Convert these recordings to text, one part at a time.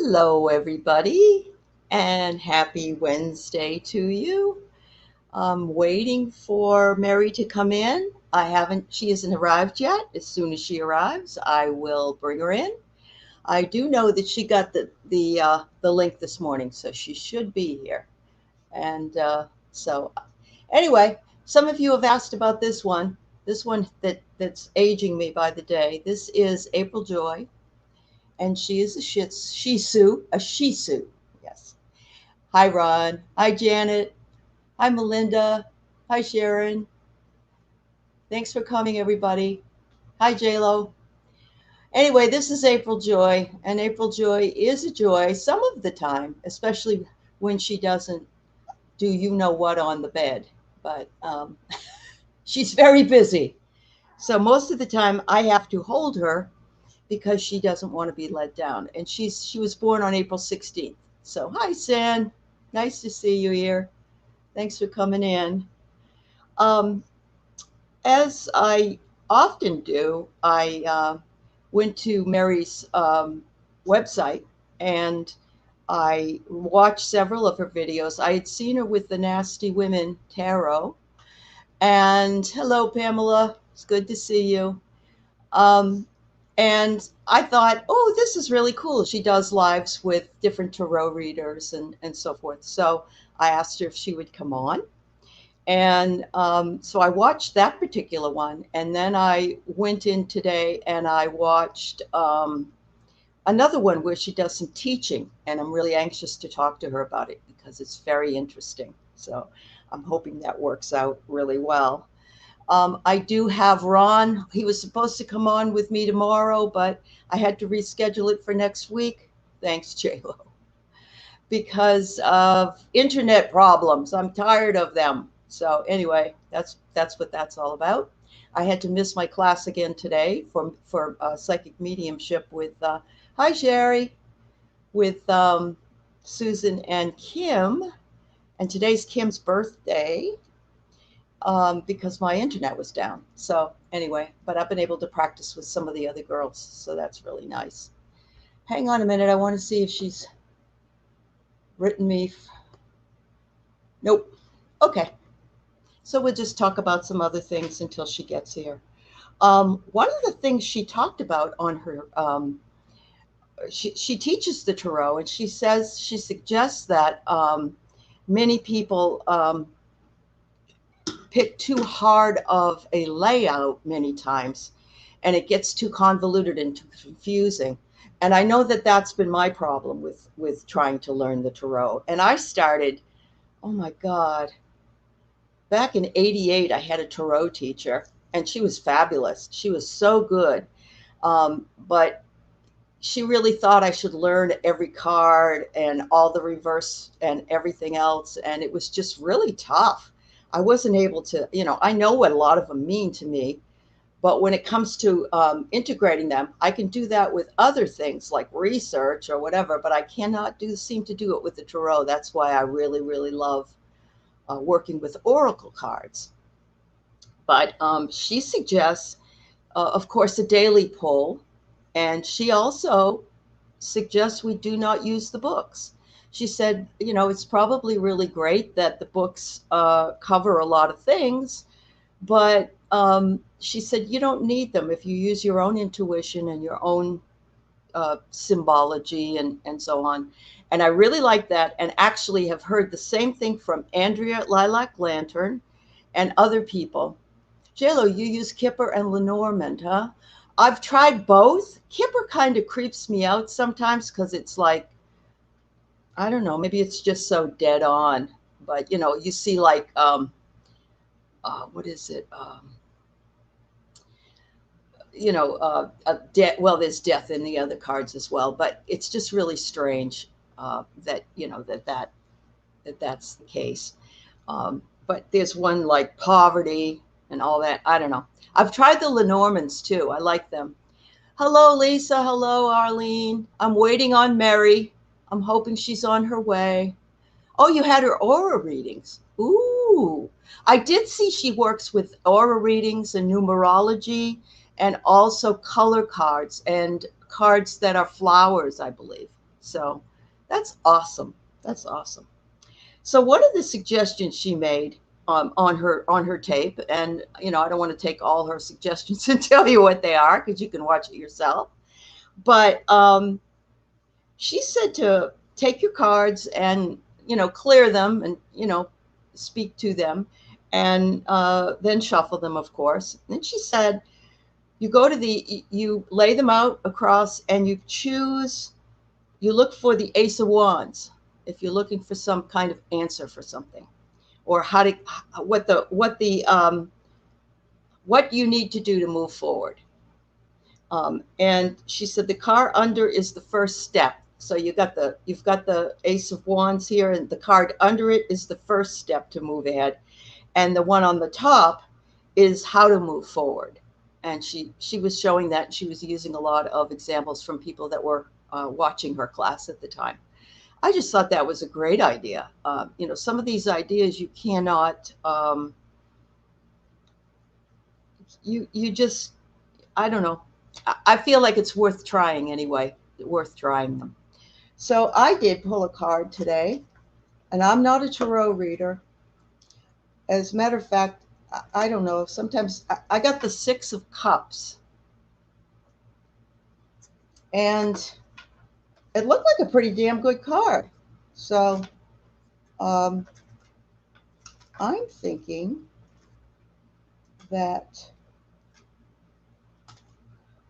Hello, everybody, and happy Wednesday to you. I'm waiting for Mary to come in. She hasn't arrived yet. As soon as she arrives, I will bring her in. I do know that she got the link this morning, so she should be here. And anyway, some of you have asked about this one. This one that's aging me by the day. This is April Joy, and she is a Shih Tzu. Yes. Hi, Ron. Hi, Janet. Hi, Melinda. Hi, Sharon. Thanks for coming, everybody. Hi, JLo. Anyway, this is April Joy, and April Joy is a joy some of the time, especially when she doesn't do you know what on the bed. But she's very busy. So most of the time, I have to hold her because she doesn't want to be let down. And she was born on April 16th. So hi, San. Nice to see you here. Thanks for coming in. Um, as I often do, I went to Mary's website and I watched several of her videos. I had seen her with the Nasty Women Tarot. And hello, Pamela. It's good to see you. Um, and I thought, oh, this is really cool. She does lives with different tarot readers and so forth. So I asked her if she would come on. And so I watched that particular one. And then I went in today and I watched another one where she does some teaching. And I'm really anxious to talk to her about it because it's very interesting. So I'm hoping that works out really well. I do have Ron. He was supposed to come on with me tomorrow, but I had to reschedule it for next week. Thanks, JLo. Because of internet problems. I'm tired of them. So anyway, that's what that's all about. I had to miss my class again today for psychic mediumship with hi Sherry, with Susan and Kim. And today's Kim's birthday because my internet was down. So anyway, but I've been able to practice with some of the other girls, so that's really nice. Hang on a minute. I want to see if she's written me. Nope. Okay. So we'll just talk about some other things until she gets here. One of the things she talked about on her, she teaches the tarot, and she suggests that many people pick too hard of a layout many times, and it gets too convoluted and too confusing. And I know that that's been my problem with trying to learn the tarot. And I started, oh my God, back in '88, I had a tarot teacher, and she was fabulous. She was so good. But she really thought I should learn every card and all the reverse and everything else. And it was just really tough. I wasn't able to, I know what a lot of them mean to me, but when it comes to integrating them, I can do that with other things like research or whatever, but I cannot seem to do it with the tarot. That's why I really, really love working with oracle cards. But she suggests, of course, a daily pull, and she also suggests we do not use the books. She said, it's probably really great that the books cover a lot of things, but she said you don't need them if you use your own intuition and your own symbology and so on. And I really like that, and actually have heard the same thing from Andrea Lilac Lantern and other people. JLo, you use Kipper and Lenormand, huh? I've tried both. Kipper kind of creeps me out sometimes because it's like, I don't know, maybe it's just so dead on. But, you see like, what is it? Well, there's death in the other cards as well, but it's just really strange that, that's the case. But there's one like poverty and all that. I don't know. I've tried the Lenormands too. I like them. Hello, Lisa. Hello, Arlene. I'm waiting on Mary. I'm hoping she's on her way. Oh, you had her aura readings. Ooh. I did see she works with aura readings and numerology and also color cards and cards that are flowers, I believe. So that's awesome. That's awesome. So one of the suggestions she made on her tape, and I don't want to take all her suggestions and tell you what they are because you can watch it yourself. But she said to take your cards and clear them and speak to them, and then shuffle them, of course. And then she said you lay them out across and you look for the Ace of Wands if you're looking for some kind of answer for something, or what you need to do to move forward. And she said the card under is the first step. So you've got the Ace of Wands here, and the card under it is the first step to move ahead, and the one on the top is how to move forward. And she was showing that, and she was using a lot of examples from people that were watching her class at the time. I just thought that was a great idea. Some of these ideas you cannot, you just, I don't know. I feel like it's worth trying anyway, worth trying them. So I did pull a card today, and I'm not a tarot reader. As a matter of fact, I don't know. Sometimes I got the Six of Cups, and it looked like a pretty damn good card. So I'm thinking that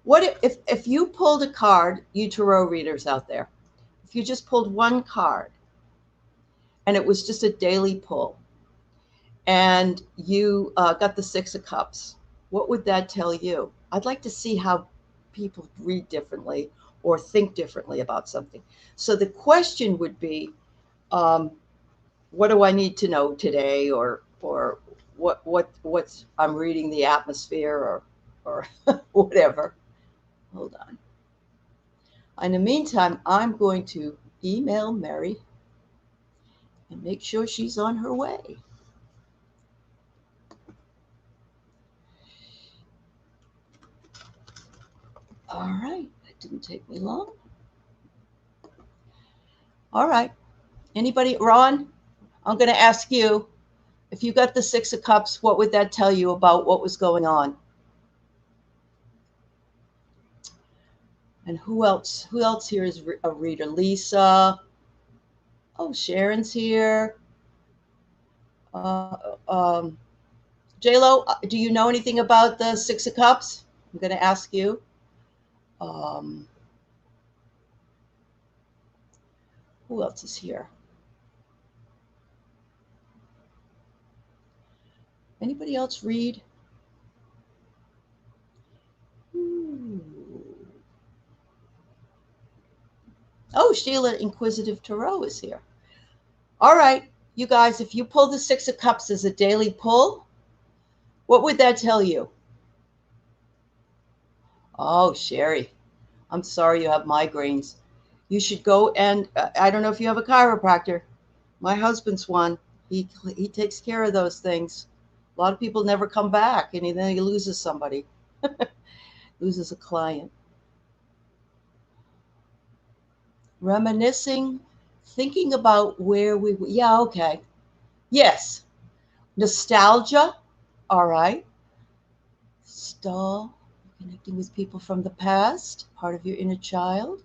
what if you pulled a card, you tarot readers out there, if you just pulled one card and it was just a daily pull, and you got the Six of Cups, what would that tell you? I'd like to see how people read differently or think differently about something. So the question would be, what do I need to know today, or what's I'm reading the atmosphere, or whatever. Hold on. In the meantime, I'm going to email Mary and make sure she's on her way. All right, that didn't take me long. All right. Anybody, Ron? I'm going to ask you, if you got the Six of Cups, what would that tell you about what was going on? And who else? Who else here is a reader? Lisa. Oh, Sharon's here. J-Lo, do you know anything about the Six of Cups? I'm going to ask you. Who else is here? Anybody else read? Ooh. Oh, Sheila Inquisitive Tarot is here. All right, you guys, if you pull the Six of Cups as a daily pull, what would that tell you? Oh, Sherry, I'm sorry you have migraines. You should go and, I don't know if you have a chiropractor. My husband's one. He takes care of those things. A lot of people never come back, and then he loses somebody, loses a client. Reminiscing, thinking about where we were. Yeah, okay. Yes. Nostalgia. All right. Stall, connecting with people from the past, part of your inner child.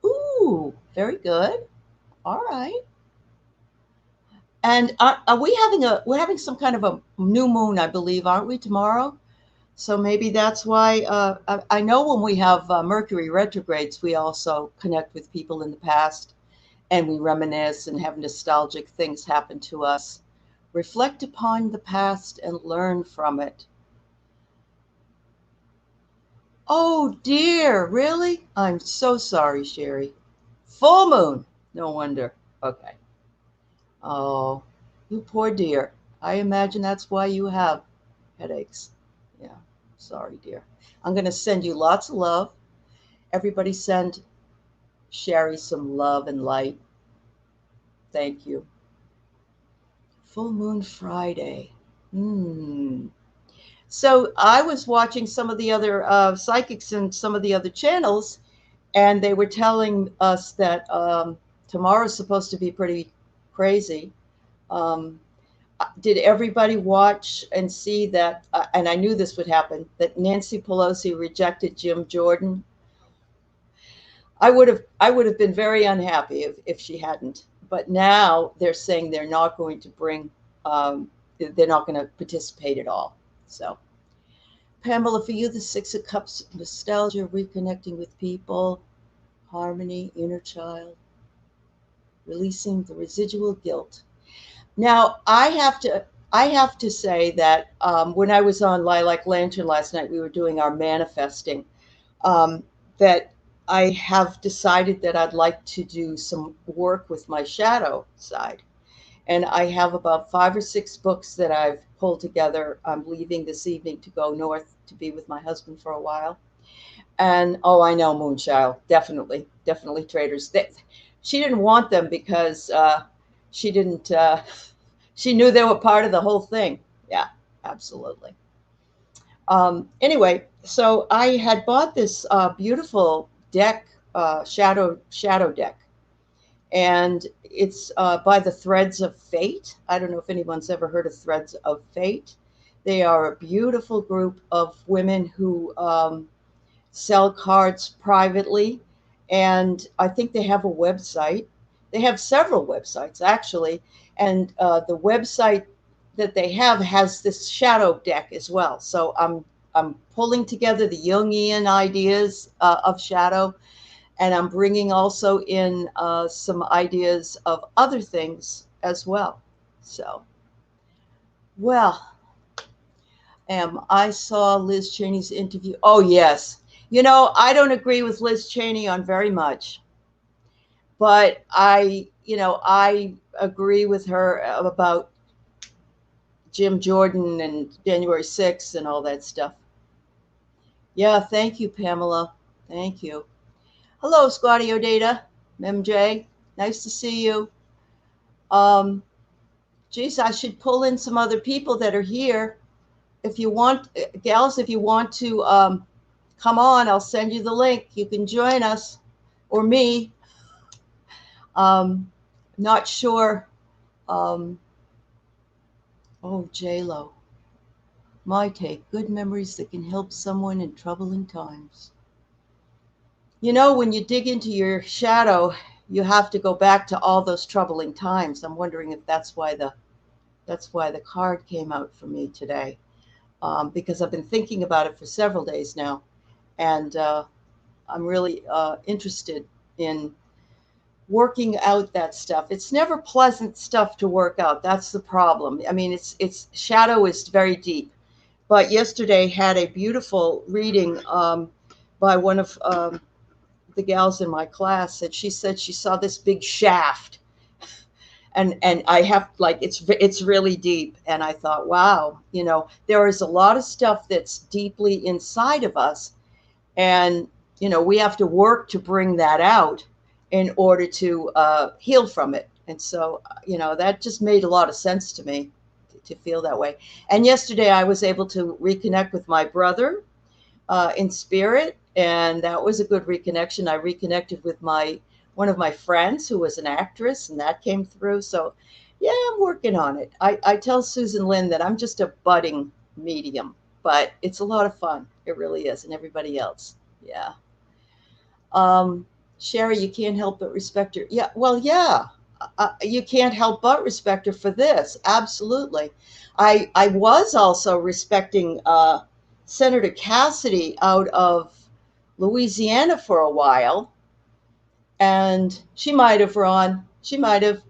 Ooh, very good. All right. And are we we're having some kind of a new moon, I believe, aren't we, tomorrow? So maybe that's why I know when we have Mercury retrogrades, we also connect with people in the past, and we reminisce and have nostalgic things happen to us. Reflect upon the past and learn from it. Oh dear, really? I'm so sorry, Sherry. Full moon. No wonder. Okay. Oh, you poor dear. I imagine that's why you have headaches. Yeah. Sorry, dear. I'm going to send you lots of love. Everybody send Sherry some love and light. Thank you. Full Moon Friday. So I was watching some of the other psychics and some of the other channels, And they were telling us that tomorrow's supposed to be pretty crazy. Um, did everybody watch and see that? And I knew this would happen. That Nancy Pelosi rejected Jim Jordan. I would have been very unhappy if she hadn't. But now they're saying they're not going to bring. They're not going to participate at all. So, Pamela, for you, the Six of Cups, nostalgia, reconnecting with people, harmony, inner child, releasing the residual guilt. Now, I have to say that when I was on Lilac Lantern last night, we were doing our manifesting. Um, that I have decided that I'd like to do some work with my shadow side, and I have about 5 or 6 books that I've pulled together. I'm leaving this evening to go north to be with my husband for a while. And oh, I know, Moonchild, definitely, definitely traders. She didn't want them because she didn't. She knew they were part of the whole thing. Yeah, absolutely. Anyway, so I had bought this beautiful deck, shadow deck, and it's by the Threads of Fate. I don't know if anyone's ever heard of Threads of Fate. They are a beautiful group of women who sell cards privately, and I think they have a website. They have several websites actually, and the website that they have has this shadow deck as well. So I'm pulling together the Jungian ideas of shadow, and I'm bringing also in some ideas of other things as well. So, well, I saw Liz Cheney's interview. Oh, yes. I don't agree with Liz Cheney on very much, but I agree with her about Jim Jordan and January 6th and all that stuff. Yeah, thank you, Pamela. Thank you. Hello, Squadio Data, MJ. Nice to see you. Um, Geez, I should pull in some other people that are here. If you want, gals, if you want to come on, I'll send you the link. You can join us or me. Not sure. Um, oh, J-Lo. My take, good memories that can help someone in troubling times. When you dig into your shadow, you have to go back to all those troubling times. I'm wondering if that's why the card came out for me today, because I've been thinking about it for several days now, and I'm really interested in working out that stuff. It's never pleasant stuff to work out. That's the problem. I mean, it's shadow is very deep. But yesterday had a beautiful reading by one of the gals in my class, and she said she saw this big shaft, and I have like it's really deep, and I thought, wow, there is a lot of stuff that's deeply inside of us, and we have to work to bring that out in order to heal from it. And so that just made a lot of sense to me to feel that way. And yesterday I was able to reconnect with my brother in spirit, and that was a good reconnection. I reconnected with one of my friends who was an actress, and that came through. So yeah, I'm working on it. I tell Susan Lynn that I'm just a budding medium, but it's a lot of fun. It really is. And everybody else. Yeah. Um, Sherry, you can't help but respect her. Yeah. Well, yeah. You can't help but respect her for this. Absolutely. I was also respecting Senator Cassidy out of Louisiana for a while, and she might have, Ron. She might have.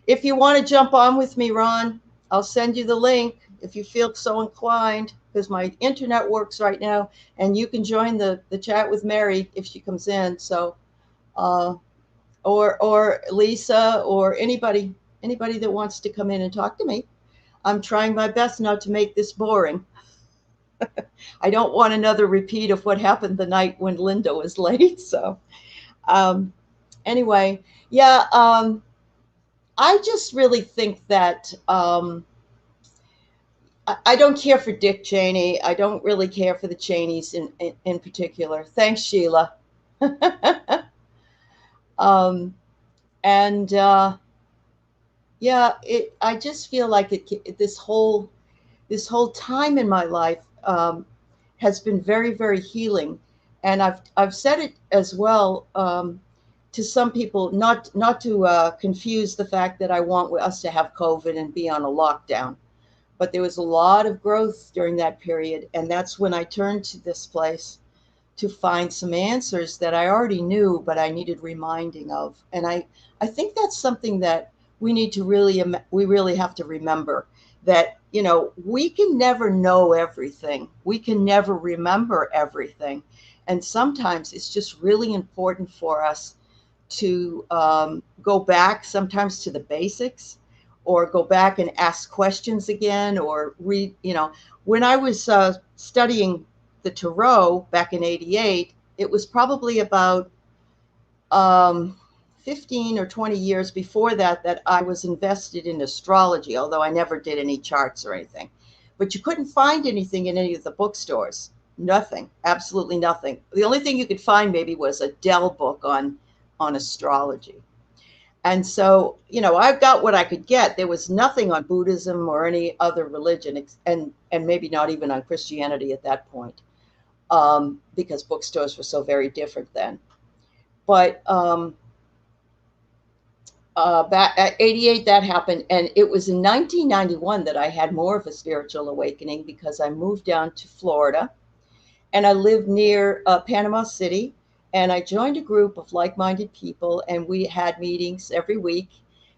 If you want to jump on with me, Ron, I'll send you the link if you feel so inclined, because my internet works right now, and you can join the chat with Mary if she comes in. So, uh, or Lisa or anybody that wants to come in and talk to me. I'm trying my best not to make this boring. I don't want another repeat of what happened the night when Linda was late. So, um, anyway, yeah, I just really think that I don't care for Dick Cheney. I don't really care for the Cheneys in particular. Thanks, Sheila. Um, and yeah, I just feel like this whole time in my life has been very, very healing. And I've said it as well to some people, not to confuse the fact that I want us to have COVID and be on a lockdown. But there was a lot of growth during that period, and that's when I turned to this place to find some answers that I already knew, but I needed reminding of. And I think that's something that we really have to remember, that, we can never know everything. We can never remember everything. And sometimes it's just really important for us to go back sometimes to the basics, or go back and ask questions again, or read, when I was studying the tarot back in 88, it was probably about um, 15 or 20 years before that that I was invested in astrology, although I never did any charts or anything. But you couldn't find anything in any of the bookstores. Nothing, absolutely nothing. The only thing you could find maybe was a Dell book on astrology. And so, I got what I could get. There was nothing on Buddhism or any other religion, and maybe not even on Christianity at that point, because bookstores were so very different then. But back at 88, that happened. And it was in 1991 that I had more of a spiritual awakening, because I moved down to Florida, and I lived near Panama City. And I joined a group of like-minded people, and we had meetings every week,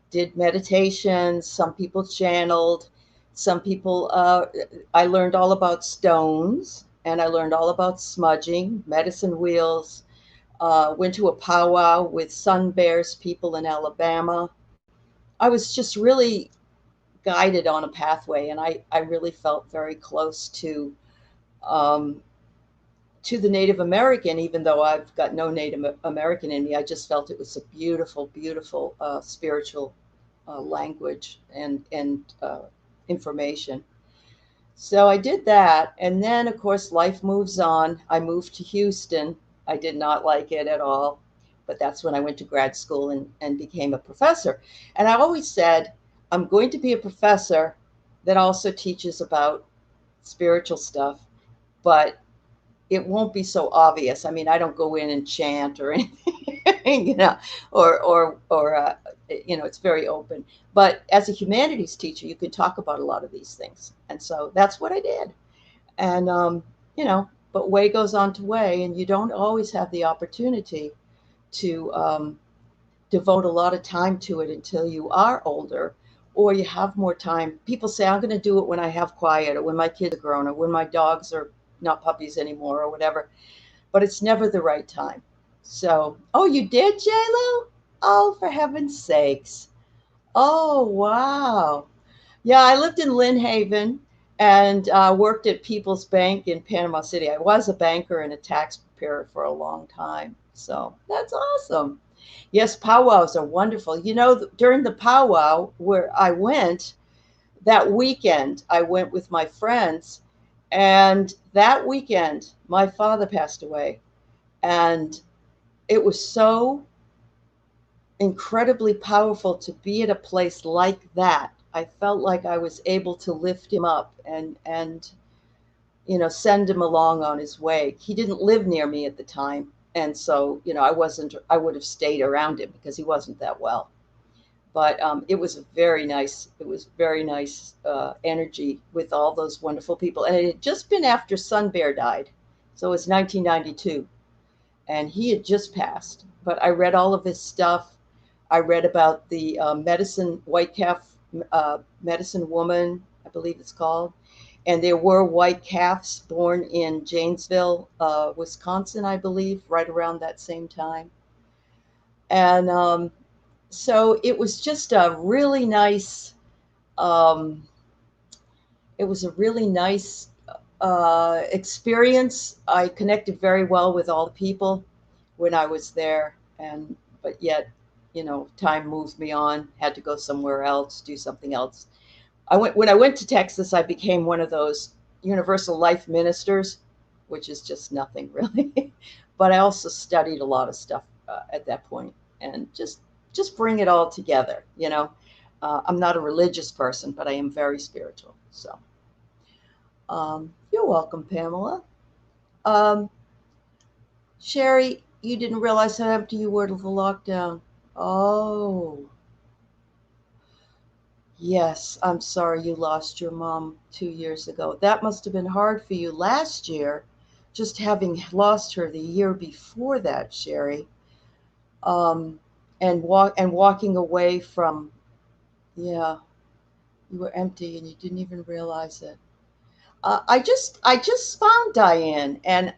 did meditations. Some people channeled, some people, I learned all about stones, and I learned all about smudging, medicine wheels, went to a powwow with Sun Bears people in Alabama. I was just really guided on a pathway, and I really felt very close um, to the Native American, even though I've got no Native American in me. I just felt it was a beautiful, beautiful spiritual language and information. So I did that. And then, of course, life moves on. I moved to Houston. I did not like it at all. But that's when I went to grad school and became a professor. And I always said, I'm going to be a professor that also teaches about spiritual stuff, but it won't be so obvious. I mean, I don't go in and chant or anything, or it's very open. But as a humanities teacher, you could talk about a lot of these things, and so that's what I did. And but way goes on to way, and you don't always have the opportunity to devote a lot of time to it until you are older, or you have more time. People say, I'm going to do it when I have quiet, or when my kids are grown, or when my dogs are not puppies anymore, or whatever. But it's never the right time. So, oh, you did, J-Lo? Oh, for heaven's sakes. Oh, wow. Yeah, I lived in Lynn Haven and worked at People's Bank in Panama City. I was a banker and a tax preparer for a long time. So that's awesome. Yes, powwows are wonderful. During the powwow where I went, that weekend, I went with my friends. And that weekend, my father passed away. And it was so incredibly powerful to be at a place like that. I felt like I was able to lift him up and send him along on his way. He didn't live near me at the time, and so I would have stayed around him because he wasn't that well. But it was very nice energy with all those wonderful people. And it had just been after Sun Bear died, so it was 1992, and he had just passed. But I read all of his stuff. I read about the white calf medicine woman, I believe it's called. And there were white calves born in Janesville, Wisconsin, I believe, right around that same time. And so it was just a really nice, um, it was a really nice experience. I connected very well with all the people when I was there, but yet, time moved me on. Had to go somewhere else, do something else. When I went to Texas. I became one of those universal life ministers, which is just nothing really. But I also studied a lot of stuff at that point, and just bring it all together. You know, I'm not a religious person, but I am very spiritual. So you're welcome, Pamela. Sherry, you didn't realize how empty you were to the lockdown. Oh, yes. I'm sorry you lost your mom 2 years ago. That must have been hard for you last year, just having lost her the year before that, Sherry. Um, and walking away from, yeah, you were empty and you didn't even realize it. I just found Diane, and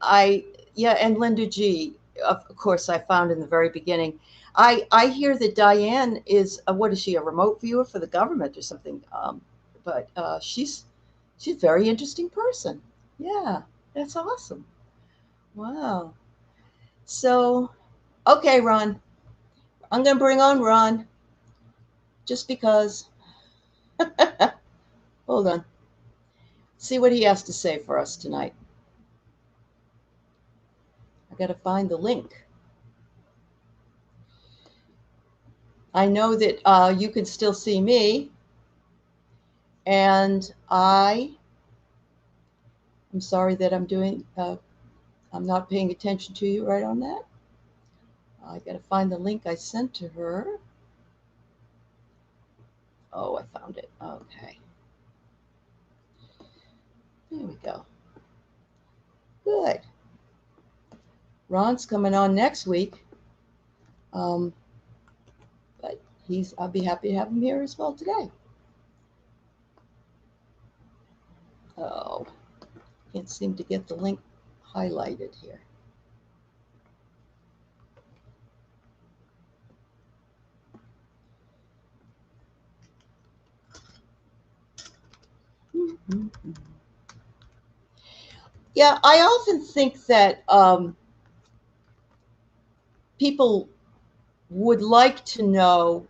yeah, and Linda G. Of course, I found in the very beginning. I hear that Diane is what is she, a remote viewer for the government or something? But she's a very interesting person. Yeah, that's awesome. Wow. So okay, Ron, I'm gonna bring on Ron just because. Hold on. See what he has to say for us tonight. I got to find the link. I know that you can still see me, and I'm sorry that I'm not paying attention to you right on that. I got to find the link I sent to her. Oh, I found it. Okay. There we go. Good. Ron's coming on next week. But I'll be happy to have him here as well today. Oh, can't seem to get the link highlighted here. Mm-hmm. Yeah, I often think that people would like to know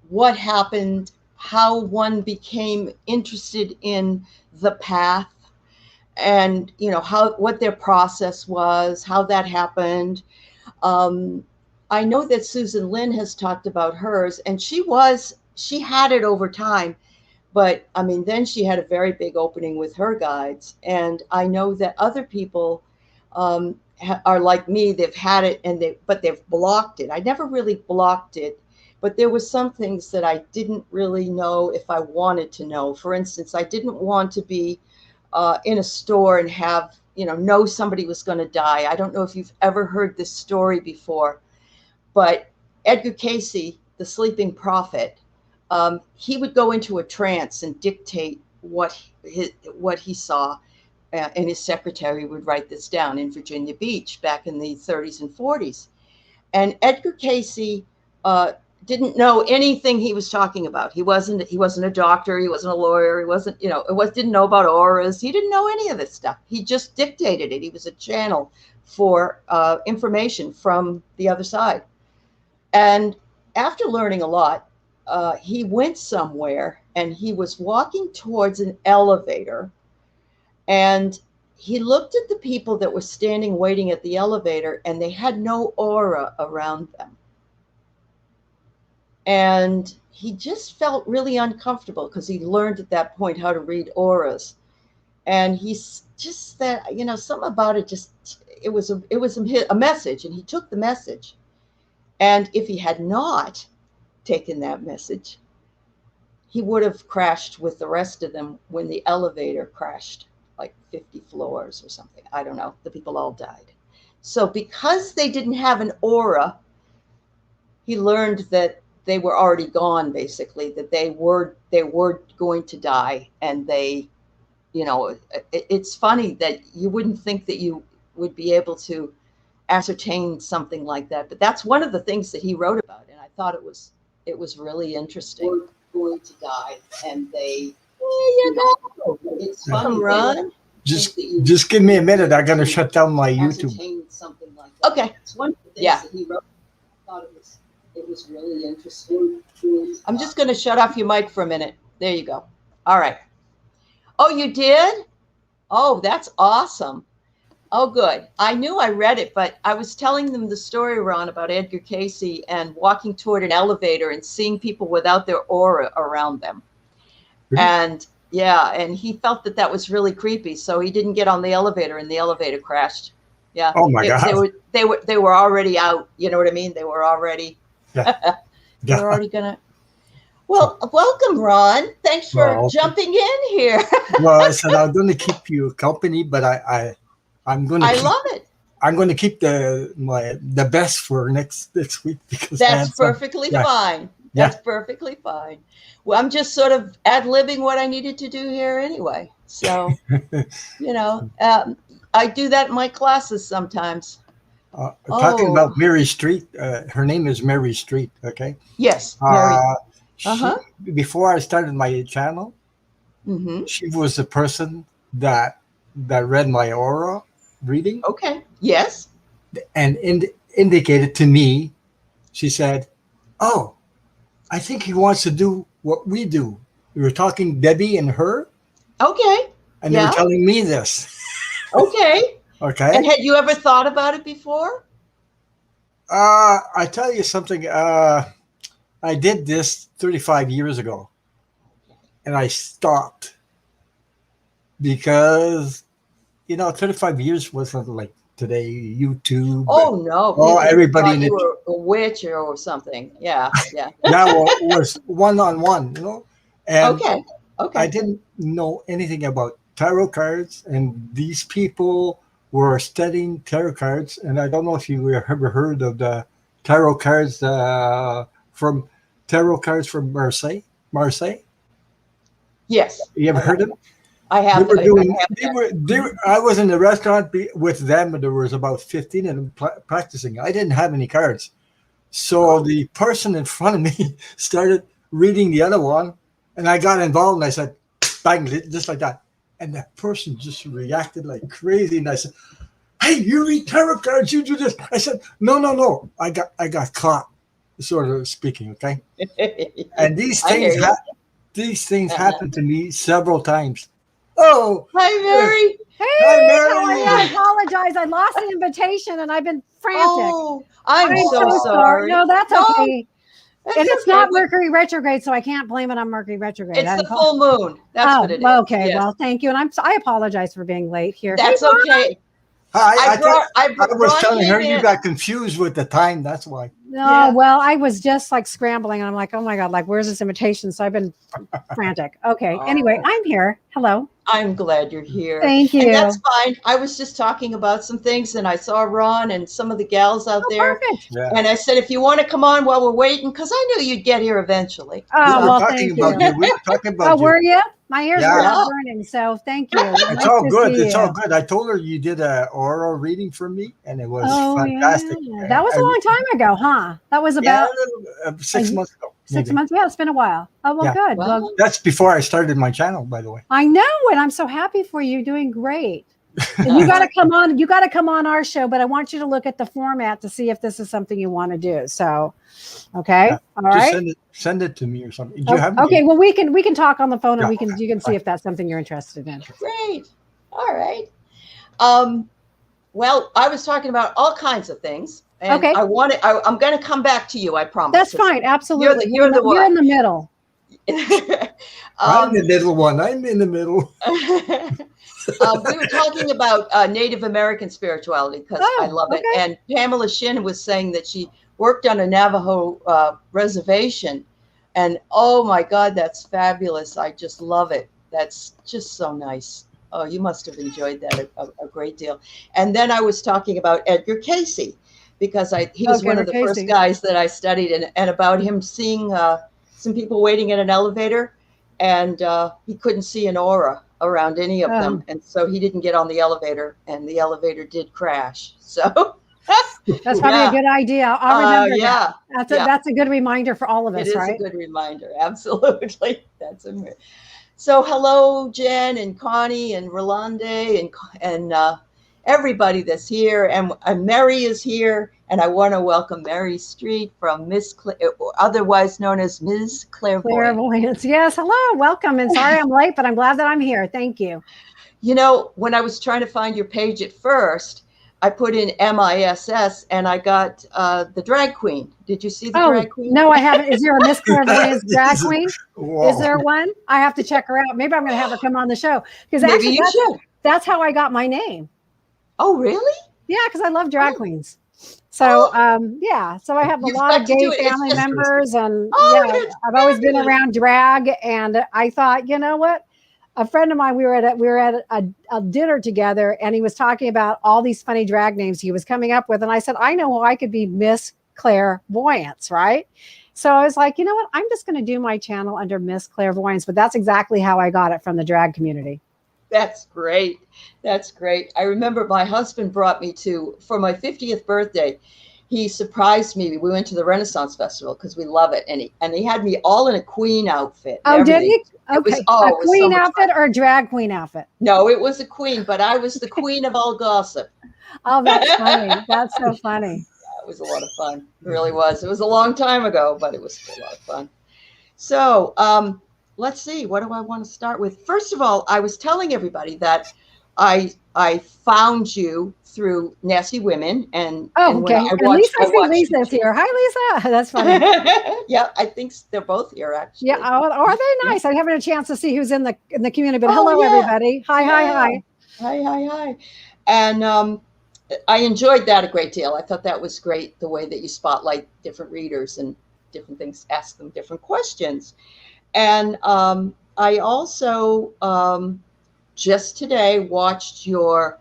what happened, how one became interested in the path, and how what their process was, how that happened. I know that Susan Lynn has talked about hers, and she had it over time. But I mean, then she had a very big opening with her guides. And I know that other people are like me. They've had it, but they've blocked it. I never really blocked it, but there were some things that I didn't really know if I wanted to know. For instance, I didn't want to be in a store and know somebody was going to die. I don't know if you've ever heard this story before, but Edgar Cayce, the sleeping prophet, he would go into a trance and dictate what he saw, and his secretary would write this down in Virginia Beach back in the 30s and 40s. And Edgar Cayce didn't know anything he was talking about. He wasn't a doctor. He wasn't a lawyer. He wasn't, didn't know about auras. He didn't know any of this stuff. He just dictated it. He was a channel for information from the other side. And after learning a lot, he went somewhere and he was walking towards an elevator, and he looked at the people that were standing waiting at the elevator, and they had no aura around them. And he just felt really uncomfortable because he learned at that point how to read auras. And he's just that, something about it, it was a message, and he took the message. And if he had not taken that message, he would have crashed with the rest of them when the elevator crashed like 50 floors or something. I don't know. The people all died. So because they didn't have an aura, he learned that they were already gone, basically, that they were going to die. And it's funny that you wouldn't think that you would be able to ascertain something like that, but that's one of the things that he wrote about, and I thought it was really interesting. We're going to die, and they. It's funny, Ron. Just give me a minute. I'm gonna shut down my YouTube. Something like that. Okay. It's one of the things that he wrote. I thought it was really interesting. I'm just going to shut off your mic for a minute. There you go. All right. Oh, you did? Oh, that's awesome. Oh, good. I knew I read it, but I was telling them the story, Ron, about Edgar Cayce and walking toward an elevator and seeing people without their aura around them. Really? And yeah, and he felt that that was really creepy, so he didn't get on the elevator, and the elevator crashed. Yeah, Oh my God. they were already out. You know what I mean? They were already Yeah. they were already gonna. Well, welcome, Ron. Thanks for Well, jumping in here. Well, I said I'm going to keep you company, but I'm going to I keep, love it. I'm going to keep the best for next week because I That's have some, perfectly yeah, fine. yeah. That's perfectly fine. Well, I'm just sort of ad-libbing what I needed to do here anyway. So, you know, I do that in my classes sometimes. Talking Oh, about Mary Street, her name is Mary Street. Okay. yes, Mary. She, before I started my channel, Mm-hmm. she was the person that read my aura reading Okay. Yes. and indicated to me. She said, "Oh, I think he wants to do what we do." We were talking, Debbie and her, Okay. and they were Yeah. telling me this. Okay. Okay. And had you ever thought about it before? I tell you something. I did this 35 years ago, and I stopped because 35 years wasn't like today. YouTube. Oh no, Oh, people everybody thought in you the were a witch or something. Yeah. Yeah. yeah, well, it was one-on-one, and Okay. I Okay. didn't know anything about tarot cards, and these people were studying tarot cards, and I don't know if you ever heard of the tarot cards from Marseille. Marseille, Yes. you ever I heard have. of them? I They have. were I doing. have. I was in the restaurant with them, and there was about 15 of them practicing. I didn't have any cards, so Oh. the person in front of me started reading the other one, and I got involved, and I said, "Bang!" Just like that, and that person just reacted like crazy, and I said, "Hey, you read tarot cards? You do this?" I said, "No, no, no. I got caught." Sort of speaking, okay. And I hear you. these things Uh-huh. happened to me several times. Oh, Hi, Mary. hi, Hey, how are you? I Mary. apologize. I lost the invitation and I've been frantic. Oh, I'm I'm so so sorry. sorry. No, that's No, okay. that's And it's okay. not Mercury retrograde, so I can't blame it on Mercury retrograde. It's the full moon. That's what it is. Well, okay. Yes. Well, thank you. And I apologize for being late here. That's Hey, Ron. okay. Hi, I was Ron telling her came you in. got confused with the time. That's why. No, Yeah. well, I was just like scrambling and I'm like, oh my God, like, where's this invitation? So I've been frantic. Okay. Anyway, I'm here. Hello. I'm glad you're here. Thank you. And that's fine. I was just talking about some things, and I saw Ron and some of the gals out there. Perfect. Yeah. And I said, if you want to come on while we're waiting, because I knew you'd get here eventually. We Oh, were well, talking thank about you. you. We were talking Oh, about you. were you? My ears Yeah. were not burning, so thank you. It's Nice all to good. see It's you. all good. I told her you did a oral reading for me, and it was Oh, fantastic. yeah. That was a long time ago, huh? That was Yeah, about 6 months ago. 6 maybe. months. Yeah, it's been a while. Oh, well, Yeah. good. Well, Well, That's before I started my channel, by the way. I know, and I'm so happy for you. You're doing great. And you got to come on. You got to come on our show, but I want you to look at the format to see if this is something you want to do. So, okay, Yeah. all Just right. send it to me or something. Do you have Okay, well, we can talk on the phone, and Yeah, you can see fine. if that's something you're interested in. great. All right. Well, I was talking about all kinds of things, and Okay. I'm going to come back to you. I promise. That's fine. Absolutely. You're the You're one. in the middle. I'm the middle one. I'm in the middle. We were talking about Native American spirituality because I love it. okay. And Pamela Shin was saying that she worked on a Navajo reservation. And oh my God, that's fabulous. I just love it. That's just so nice. Oh, you must have enjoyed that a great deal. And then I was talking about Edgar Cayce because he was one of the first guys that I studied, and about him seeing some people waiting in an elevator, and he couldn't see an aura around any of them, and so he didn't get on the elevator, and the elevator did crash. So that's probably a good idea. I'll remember that. That's a good reminder for all of us, right? It is a good reminder. Absolutely. So hello, Jen and Connie and Rolande and everybody that's here, and Mary is here, and I want to welcome Mary Street from otherwise known as Ms. Clairvoyance. Yes, hello, welcome, and sorry I'm late, but I'm glad that I'm here. Thank you. You know, when I was trying to find your page at first, I put in MISS and I got the drag queen. Did you see the drag queen? No, I haven't. Is there a Miss Clairvoyance drag queen? Whoa. Is there one? I have to check her out. Maybe I'm going to have her come on the show because Maybe actually you should. that's how I got my name. Oh, really? Yeah, because I love drag queens. So yeah, so I have a lot of gay family members, and I've always been around drag, and I thought, you know what? A friend of mine, we were at a dinner together, and he was talking about all these funny drag names he was coming up with, and I said, I know I could be Miss Clairvoyance, right? So I was like, you know what? I'm just going to do my channel under Miss Clairvoyance, but that's exactly how I got it from the drag community. That's great. That's great. I remember my husband brought me for my 50th birthday. He surprised me. We went to the Renaissance Festival because we love it. And he had me all in a queen outfit. Oh, did he? Okay. A queen outfit or a drag queen outfit? No, it was a queen, but I was the queen of all gossip. Oh, that's funny. That's so funny. Yeah, it was a lot of fun. It really was. It was a long time ago, but it was a lot of fun. So, let's see. What do I want to start with? First of all, I was telling everybody that I found you through Nasty Women, and okay. And Lisa's here. Hi, Lisa. That's funny. Yeah, I think they're both here actually. Yeah. Oh, are they nice? I haven't had a chance to see who's in the community, but hello, everybody. Hi. And I enjoyed that a great deal. I thought that was great, the way that you spotlight different readers and different things, ask them different questions. And I also just today watched your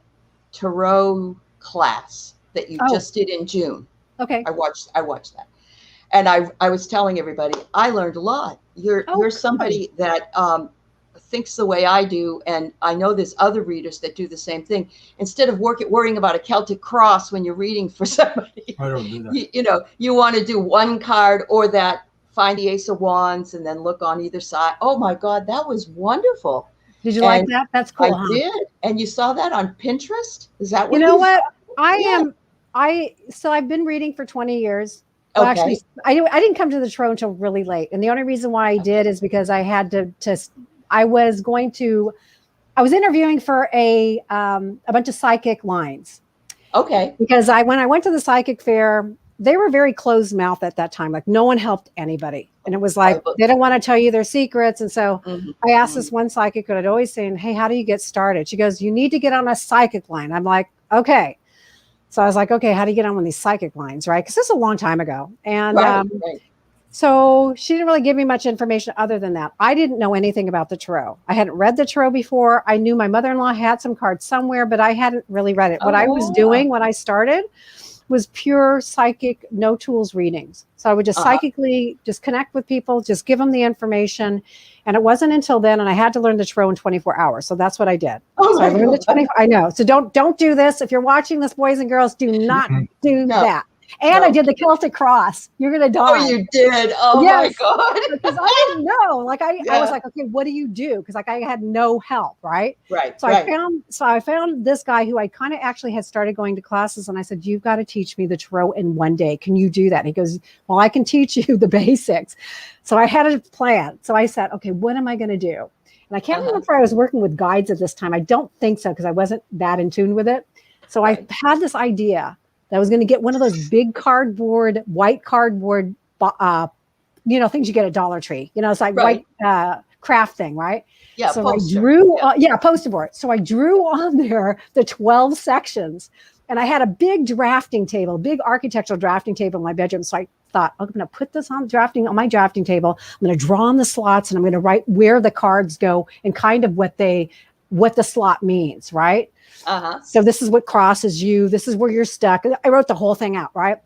tarot class that you just did in June. Okay. I watched that. And I was telling everybody, I learned a lot. You're somebody that thinks the way I do, and I know there's other readers that do the same thing. Instead of worrying about a Celtic cross when you're reading for somebody, I don't do that. You want to do one card or that, find the Ace of Wands and then look on either side. Oh my God, that was wonderful. Did you like that? That's cool. I did. And you saw that on Pinterest? Is that what you know what? So I've been reading for 20 years. Well, actually, I didn't come to the tarot until really late. And the only reason why I did is because I had I was interviewing for a bunch of psychic lines. Okay. Because when I went to the psychic fair, they were very closed mouth at that time. Like no one helped anybody. And it was like, they don't want to tell you their secrets. And so I asked this one psychic, and I'd always say, hey, how do you get started? She goes, you need to get on a psychic line. I'm like, okay. So I was like, okay, how do you get on one of these psychic lines? Right. Because this is a long time ago. And so she didn't really give me much information other than that. I didn't know anything about the tarot. I hadn't read the tarot before. I knew my mother-in-law had some cards somewhere, but I hadn't really read it. What I was doing when I started was pure psychic, no tools readings. So I would just psychically just connect with people, just give them the information. And it wasn't until then, and I had to learn the tarot in 24 hours. So that's what I did. So I learned the 24. I know. So don't do this. If you're watching this, boys and girls, do not do that. And I did the Celtic cross. You're going to die. Oh, you did. Oh, yes. My God. Because I didn't know. Like I was like, okay, what do you do? Because like I had no help. Right. So I found this guy who I kind of actually had started going to classes, and I said, you've got to teach me the tarot in one day. Can you do that? And he goes, well, I can teach you the basics. So I had a plan. So I said, okay, what am I going to do? And I can't remember if I was working with guides at this time. I don't think so, because I wasn't that in tune with it. So I had this idea that I was going to get one of those big white cardboard, things you get at Dollar Tree. It's like white craft thing, right? Yeah. So poster. I drew, poster board. So I drew on there the 12 sections, and I had a big drafting table, big architectural drafting table in my bedroom. So I thought, I'm going to put this on my drafting table. I'm going to draw on the slots, and I'm going to write where the cards go and kind of what the slot means, right? So this is what crosses you. This is where you're stuck. I wrote the whole thing out, right?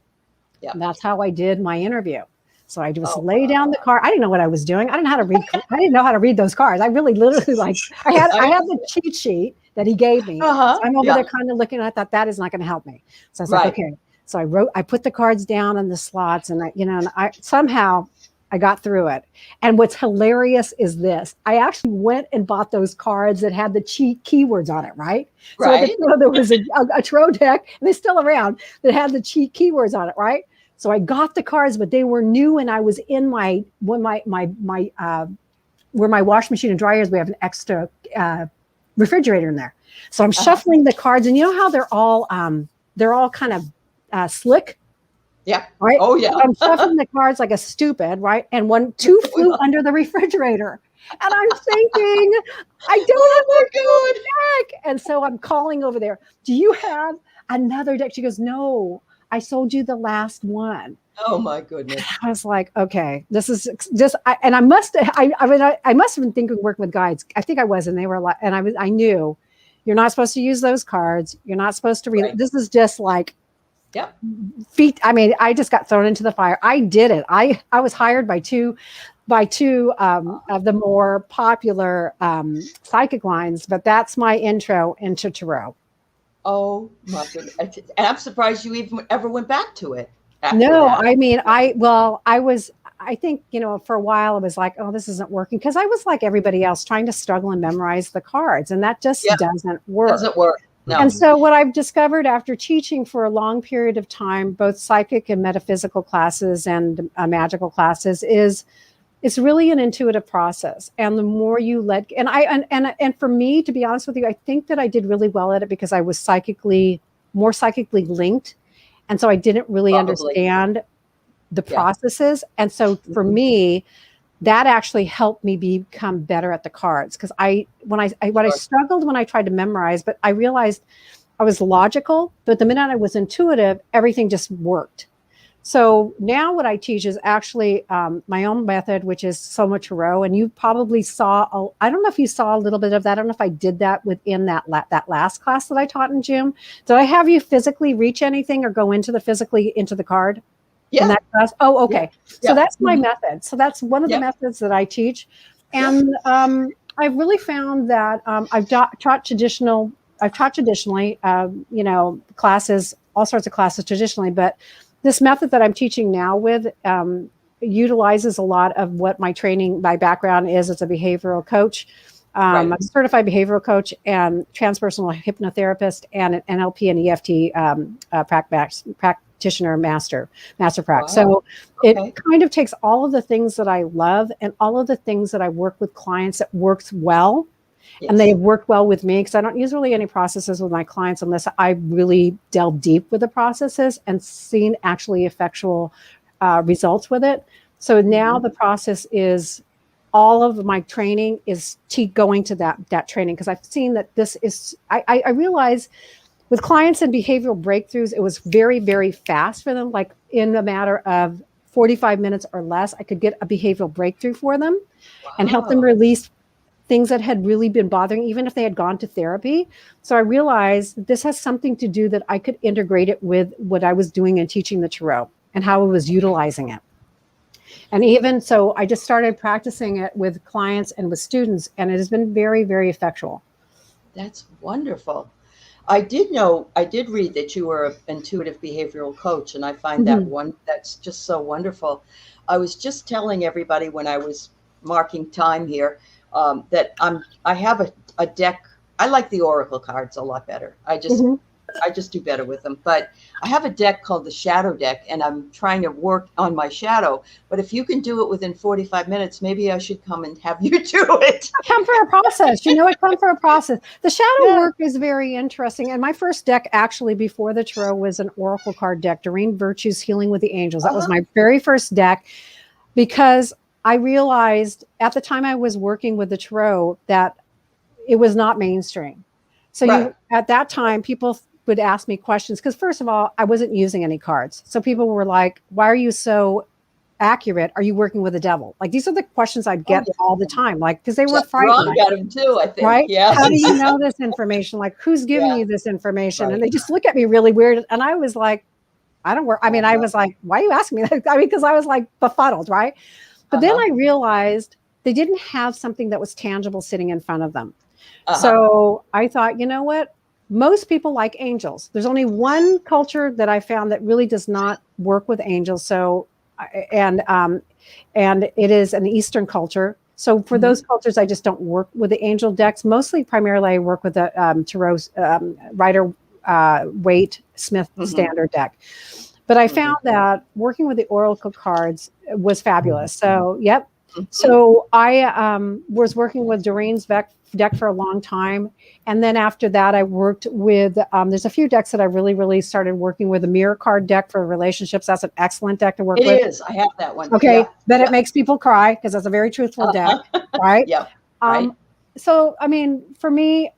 Yeah. And that's how I did my interview. So I just lay down the card. I didn't know what I was doing. I didn't know how to read. I didn't know how to read those cards. I really literally I had the cheat sheet that he gave me. So I'm over there kind of looking at that is not going to help me. So I was like, okay. So I put the cards down in the slots, and I somehow I got through it. And what's hilarious is this. I actually went and bought those cards that had the cheat keywords on it, right? So there was a tarot deck, and they're still around, that had the cheat keywords on it, right? So I got the cards, but they were new, and I was in where my washing machine and dryer is. We have an extra refrigerator in there. So I'm shuffling the cards, and you know how they're all kind of slick. Yeah. Right. Oh yeah. So I'm shuffling the cards like a stupid, right? And two flew under the refrigerator. And I'm thinking, I don't have my deck. And so I'm calling over there. Do you have another deck? She goes, no, I sold you the last one. Oh my goodness. I was like, okay, this is just, I must have been thinking working with guides. I think I was, and they were like, and I knew you're not supposed to use those cards. You're not supposed to read it. This is just like, yep. Feet. I mean, I just got thrown into the fire. I did it. I was hired by two of the more popular psychic lines, but that's my intro into tarot. Oh my goodness. And I'm surprised you even ever went back to it. No, that. I mean, I think, for a while I was like, oh, this isn't working. Cause I was like everybody else trying to struggle and memorize the cards, and that just doesn't work. Doesn't work. No. And so what I've discovered after teaching for a long period of time, both psychic and metaphysical classes and magical classes, is it's really an intuitive process. And the more you and for me, to be honest with you, I think that I did really well at it because I was more psychically linked. And so I didn't really understand the processes. And so for me, that actually helped me become better at the cards. Because I struggled when I tried to memorize, but I realized I was logical, but the minute I was intuitive, everything just worked. So now what I teach is actually my own method, which is Soma Tarot. And you probably saw, I don't know if you saw a little bit of that. I don't know if I did that within that last class that I taught in June. Did I have you physically reach anything or go into the card? Yeah. In that class? Oh, okay. Yeah. So that's my method. So that's one of the methods that I teach. And I've really found that I've taught traditionally, classes, all sorts of classes traditionally, but this method that I'm teaching now with utilizes a lot of what my background is as a behavioral coach. I'm a certified behavioral coach and transpersonal hypnotherapist and an NLP and EFT practitioner master prac. Wow. So it kind of takes all of the things that I love and all of the things that I work with clients that works well. Yes. And they've worked well with me because I don't use really any processes with my clients unless I really delve deep with the processes and seen actually effectual results with it. So now the process is all of my training is going to that training, because I've seen that this is, I realize with clients and behavioral breakthroughs, it was very, very fast for them. Like in a matter of 45 minutes or less, I could get a behavioral breakthrough for them and help them release things that had really been bothering, even if they had gone to therapy. So I realized this has something to do that I could integrate it with what I was doing and teaching the tarot and how I was utilizing it. And even so, I just started practicing it with clients and with students, and it has been very, very effectual. That's wonderful. I did read that you were an intuitive behavioral coach, and I find that's just so wonderful. I was just telling everybody when I was marking time here that I have a deck. I like the Oracle cards a lot better. I just do better with them. But I have a deck called the Shadow deck, and I'm trying to work on my shadow. But if you can do it within 45 minutes, maybe I should come and have you do it. Come for a process. Come for a process. The shadow work is very interesting. And my first deck, actually, before the tarot, was an Oracle card deck, Doreen Virtue's Healing with the Angels. That was my very first deck, because I realized at the time I was working with the tarot that it was not mainstream. So at that time, people would ask me questions, because first of all, I wasn't using any cards. So people were like, why are you so accurate? Are you working with the devil? Like, these are the questions I'd get all the time, like, because they were frightened. Ron got them too, I think. Right? Yeah. How do you know this information? Like, who's giving you this information? And they just look at me really weird. And I was like, I don't work. I mean, I was like, why are you asking me that? I mean, because I was like befuddled, right? But then I realized they didn't have something that was tangible sitting in front of them. So I thought, you know what? Most people like angels. There's only one culture that I found that really does not work with angels. So, and it is an Eastern culture. So for those cultures, I just don't work with the angel decks. Primarily, I work with the tarot Rider Waite Smith standard deck. But I found that working with the Oracle cards was fabulous. So, So I was working with Doreen's deck for a long time. And then after that, I worked with, there's a few decks that I really started working with. A mirror card deck for relationships. That's an excellent deck to work with. It is. I have that one. Okay. Yeah. Then Yeah. it makes people cry because that's a very truthful deck. Right. Yeah. Right. So, I mean, for me,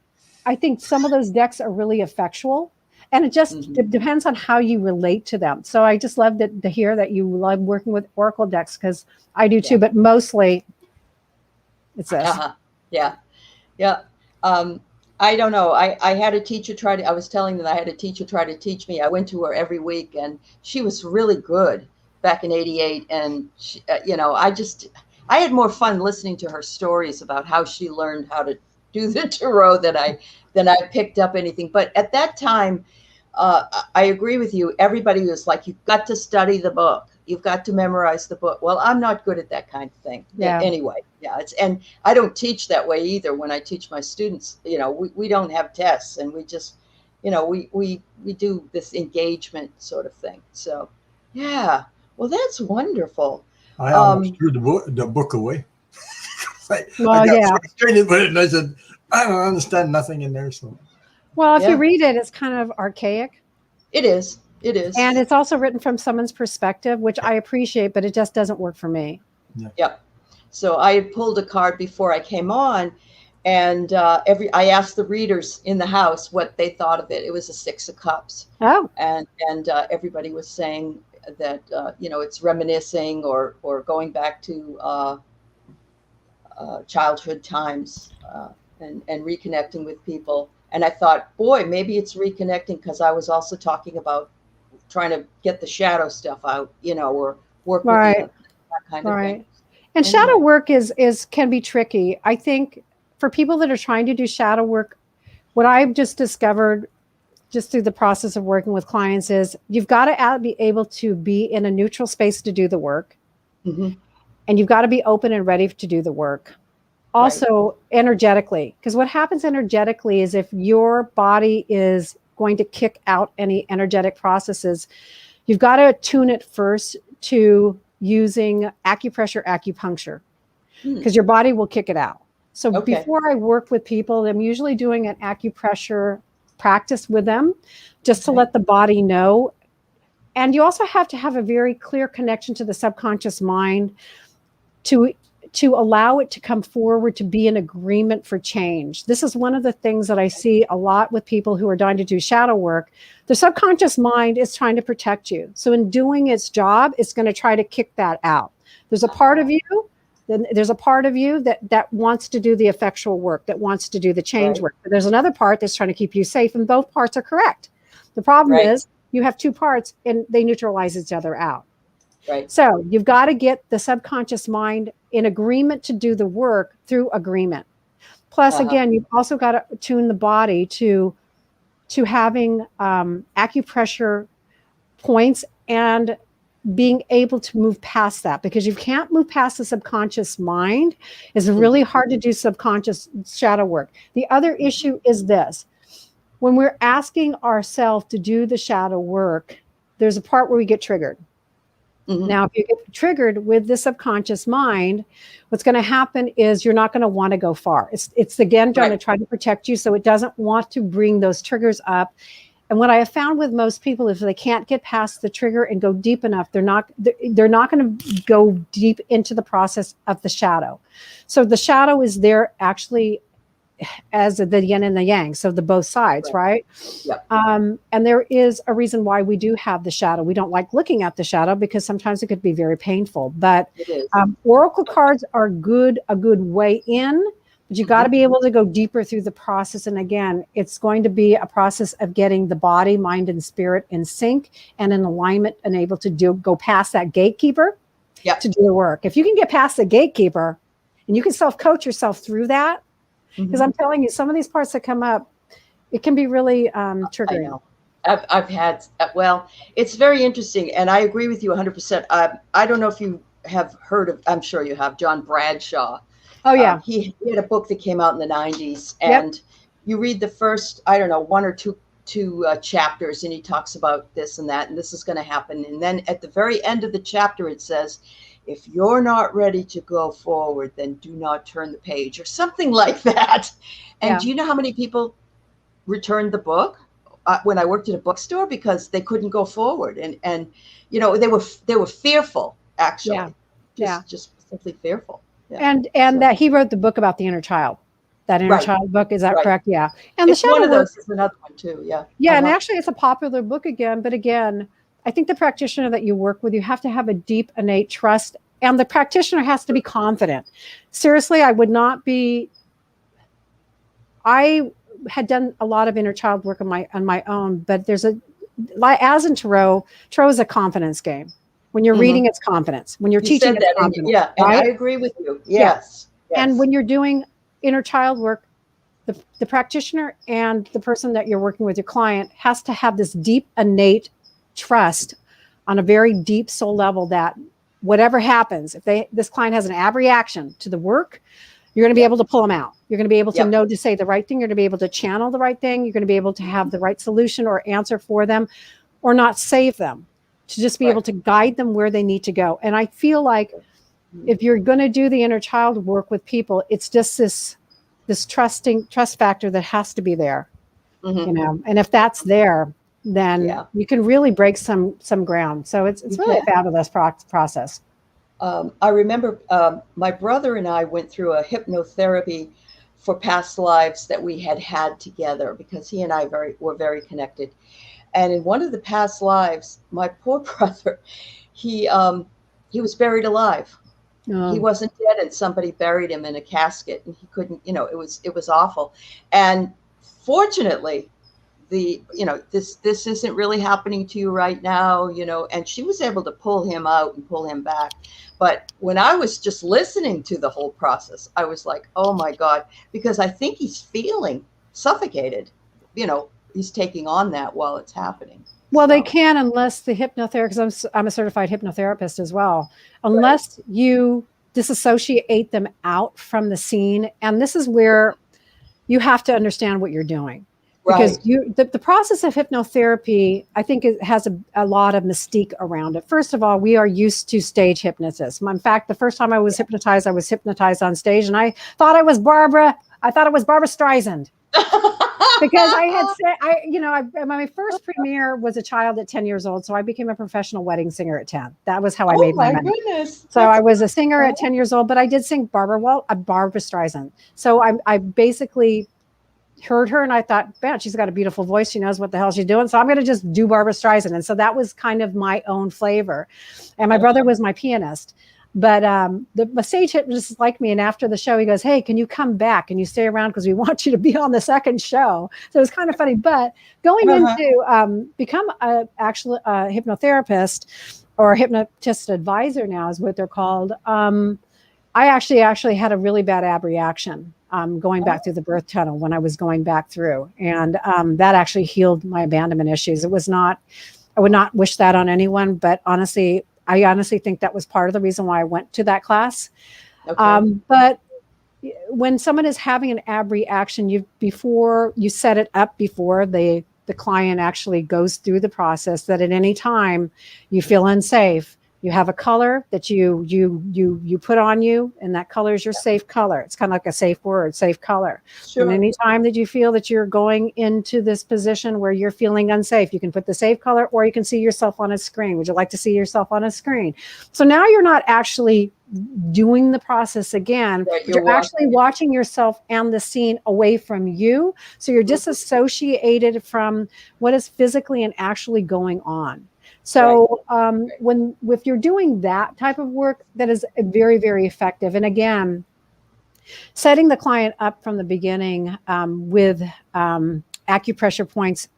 I think some of those decks are really effectual. And it just depends on how you relate to them. So I just love to hear that you love working with Oracle decks, because I do too, but mostly it's this. Yeah. Yeah. I don't know. I had a teacher I was telling them I had a teacher try to teach me. I went to her every week, and she was really good back in '88. And she, I had more fun listening to her stories about how she learned how to do the tarot than I picked up anything. But at that time, I agree with you. Everybody was like, you've got to study the book. You've got to memorize the book. Well, I'm not good at that kind of thing. Yeah. Anyway, yeah. And I don't teach that way either. When I teach my students, we don't have tests, and we just, we do this engagement sort of thing. So, yeah. Well, that's wonderful. I almost threw the book away. I Well, got yeah. frustrated with it, and I said, I don't understand nothing in there. So, Well, if Yeah. you read it, it's kind of archaic. It is. It is. And it's also written from someone's perspective, which I appreciate, but it just doesn't work for me. Yep. So I had pulled a card before I came on, and I asked the readers in the house what they thought of it. It was a 6 of Cups. Oh, And everybody was saying that it's reminiscing or going back to childhood times and reconnecting with people. And I thought, boy, maybe it's reconnecting, because I was also talking about trying to get the shadow stuff out, or work with that kind of thing. And shadow work can be tricky. I think for people that are trying to do shadow work, what I've just discovered just through the process of working with clients is you've got to be able to be in a neutral space to do the work. Mm-hmm. And you've got to be open and ready to do the work. Also, energetically, because what happens energetically is if your body is going to kick out any energetic processes, you've got to tune it first to using acupressure, acupuncture, because your body will kick it out. So before I work with people, I'm usually doing an acupressure practice with them just to let the body know. And you also have to have a very clear connection to the subconscious mind to allow it to come forward, to be in agreement for change. This is one of the things that I see a lot with people who are dying to do shadow work. The subconscious mind is trying to protect you. So in doing its job, it's going to try to kick that out. There's a part of you, that wants to do the effectual work, that wants to do the change work. But there's another part that's trying to keep you safe, and both parts are correct. The problem is you have two parts and they neutralize each other out. Right. So you've got to get the subconscious mind in agreement to do the work through agreement. Plus, again, you've also got to tune the body to having acupressure points and being able to move past that, because you can't move past the subconscious mind. It's really hard to do subconscious shadow work. The other issue is this: when we're asking ourselves to do the shadow work, there's a part where we get triggered. Now, if you get triggered with the subconscious mind, what's going to happen is you're not going to want to go far. It's again trying to try to protect you, so it doesn't want to bring those triggers up. And what I have found with most people is if they can't get past the trigger and go deep enough, they're not going to go deep into the process of the shadow. So the shadow is there actually as the yin and the yang, so the both sides, right? Yep. And there is a reason why we do have the shadow. We don't like looking at the shadow because sometimes it could be very painful. But oracle cards are a good way in, but you got to be able to go deeper through the process. And again, it's going to be a process of getting the body, mind, and spirit in sync and in alignment, and able to go past that gatekeeper to do the work. If you can get past the gatekeeper and you can self-coach yourself through that, because I'm telling you, some of these parts that come up, it can be really triggering. I know. I've had, it's very interesting. And I agree with you 100%. I don't know if you have heard of, I'm sure you have, John Bradshaw. Oh, yeah. He had a book that came out in the 90s. And you read the first, I don't know, one or two chapters, and he talks about this and that, and this is going to happen. And then at the very end of the chapter, it says, if you're not ready to go forward, then do not turn the page, or something like that. And Yeah. do you know how many people returned the book when I worked at a bookstore because they couldn't go forward, and you know, they were fearful, actually. Yeah. Yeah. Just simply fearful. Yeah. And So, that he wrote the book about the inner child. That inner right, child book, is that right. correct? Yeah. And the It's one shadow of work, those. Is another one too. Yeah. yeah, and actually it's a popular book again, but again, I think the practitioner that you work with, you have to have a deep innate trust, and the practitioner has to be confident. Seriously, I had done a lot of inner child work on my own, but there's as in tarot is a confidence game. When you're reading, it's confidence. When you're You teaching, said it's that, confidence. yeah, and right? I agree with you. Yes. Yes. And when you're doing inner child work, the practitioner and the person that you're working with, your client, has to have this deep innate trust on a very deep soul level that whatever happens, if this client has an abreaction to the work, you're going to be able to pull them out. You're going to be able to know to say the right thing. You're going to be able to channel the right thing. You're going to be able to have the right solution or answer for them, or not save them, to just be able to guide them where they need to go. And I feel like if you're going to do the inner child work with people, it's just this trust factor that has to be there, you know. And if that's there, then you can really break some ground. So it's really a fabulous process. I remember my brother and I went through a hypnotherapy for past lives that we had together, because he and I were very connected. And in one of the past lives, my poor brother, he was buried alive. Oh. He wasn't dead, and somebody buried him in a casket, and he couldn't, you know, it was awful. And fortunately, this isn't really happening to you right now, you know, and she was able to pull him out and pull him back. But when I was just listening to the whole process, I was like, oh my God, because I think he's feeling suffocated, you know, he's taking on that while it's happening. Well, they can, unless the hypnotherapist, because I'm a certified hypnotherapist as well, unless you disassociate them out from the scene. And this is where you have to understand what you're doing. Because the process of hypnotherapy, I think it has a lot of mystique around it. First of all, we are used to stage hypnosis. In fact, the first time I was hypnotized on stage, and I thought I was Barbara Streisand. Because I had said, my first premiere was a child at 10 years old. So I became a professional wedding singer at 10. That was how I made my money. Goodness. So I was a singer at 10 years old, but I did sing Barbara Streisand. So I basically heard her and I thought, man, she's got a beautiful voice. She knows what the hell she's doing. So I'm going to just do Barbara Streisand. And so that was kind of my own flavor. And my brother was my pianist. But the stage hypnotist liked me. And after the show, he goes, hey, can you come back? Can you stay around? Because we want you to be on the second show. So it was kind of funny. But going into become a hypnotherapist, or a hypnotist advisor now is what they're called. I actually had a really bad abreaction going back through the birth tunnel when I was going back through. And that actually healed my abandonment issues. I would not wish that on anyone, but I honestly think that was part of the reason why I went to that class. But when someone is having an abreaction, before you set it up, before the client actually goes through the process, that at any time you feel unsafe, you have a color that you put on you, and that color is your safe color. It's kind of like a safe word, safe color. Sure. And any time that you feel that you're going into this position where you're feeling unsafe, you can put the safe color, or you can see yourself on a screen. Would you like to see yourself on a screen? So now you're not actually doing the process again. Right, you're actually watching yourself and the scene away from you. So you're disassociated from what is physically and actually going on. So if you're doing that type of work, that is very, very effective. And again, setting the client up from the beginning with acupressure points,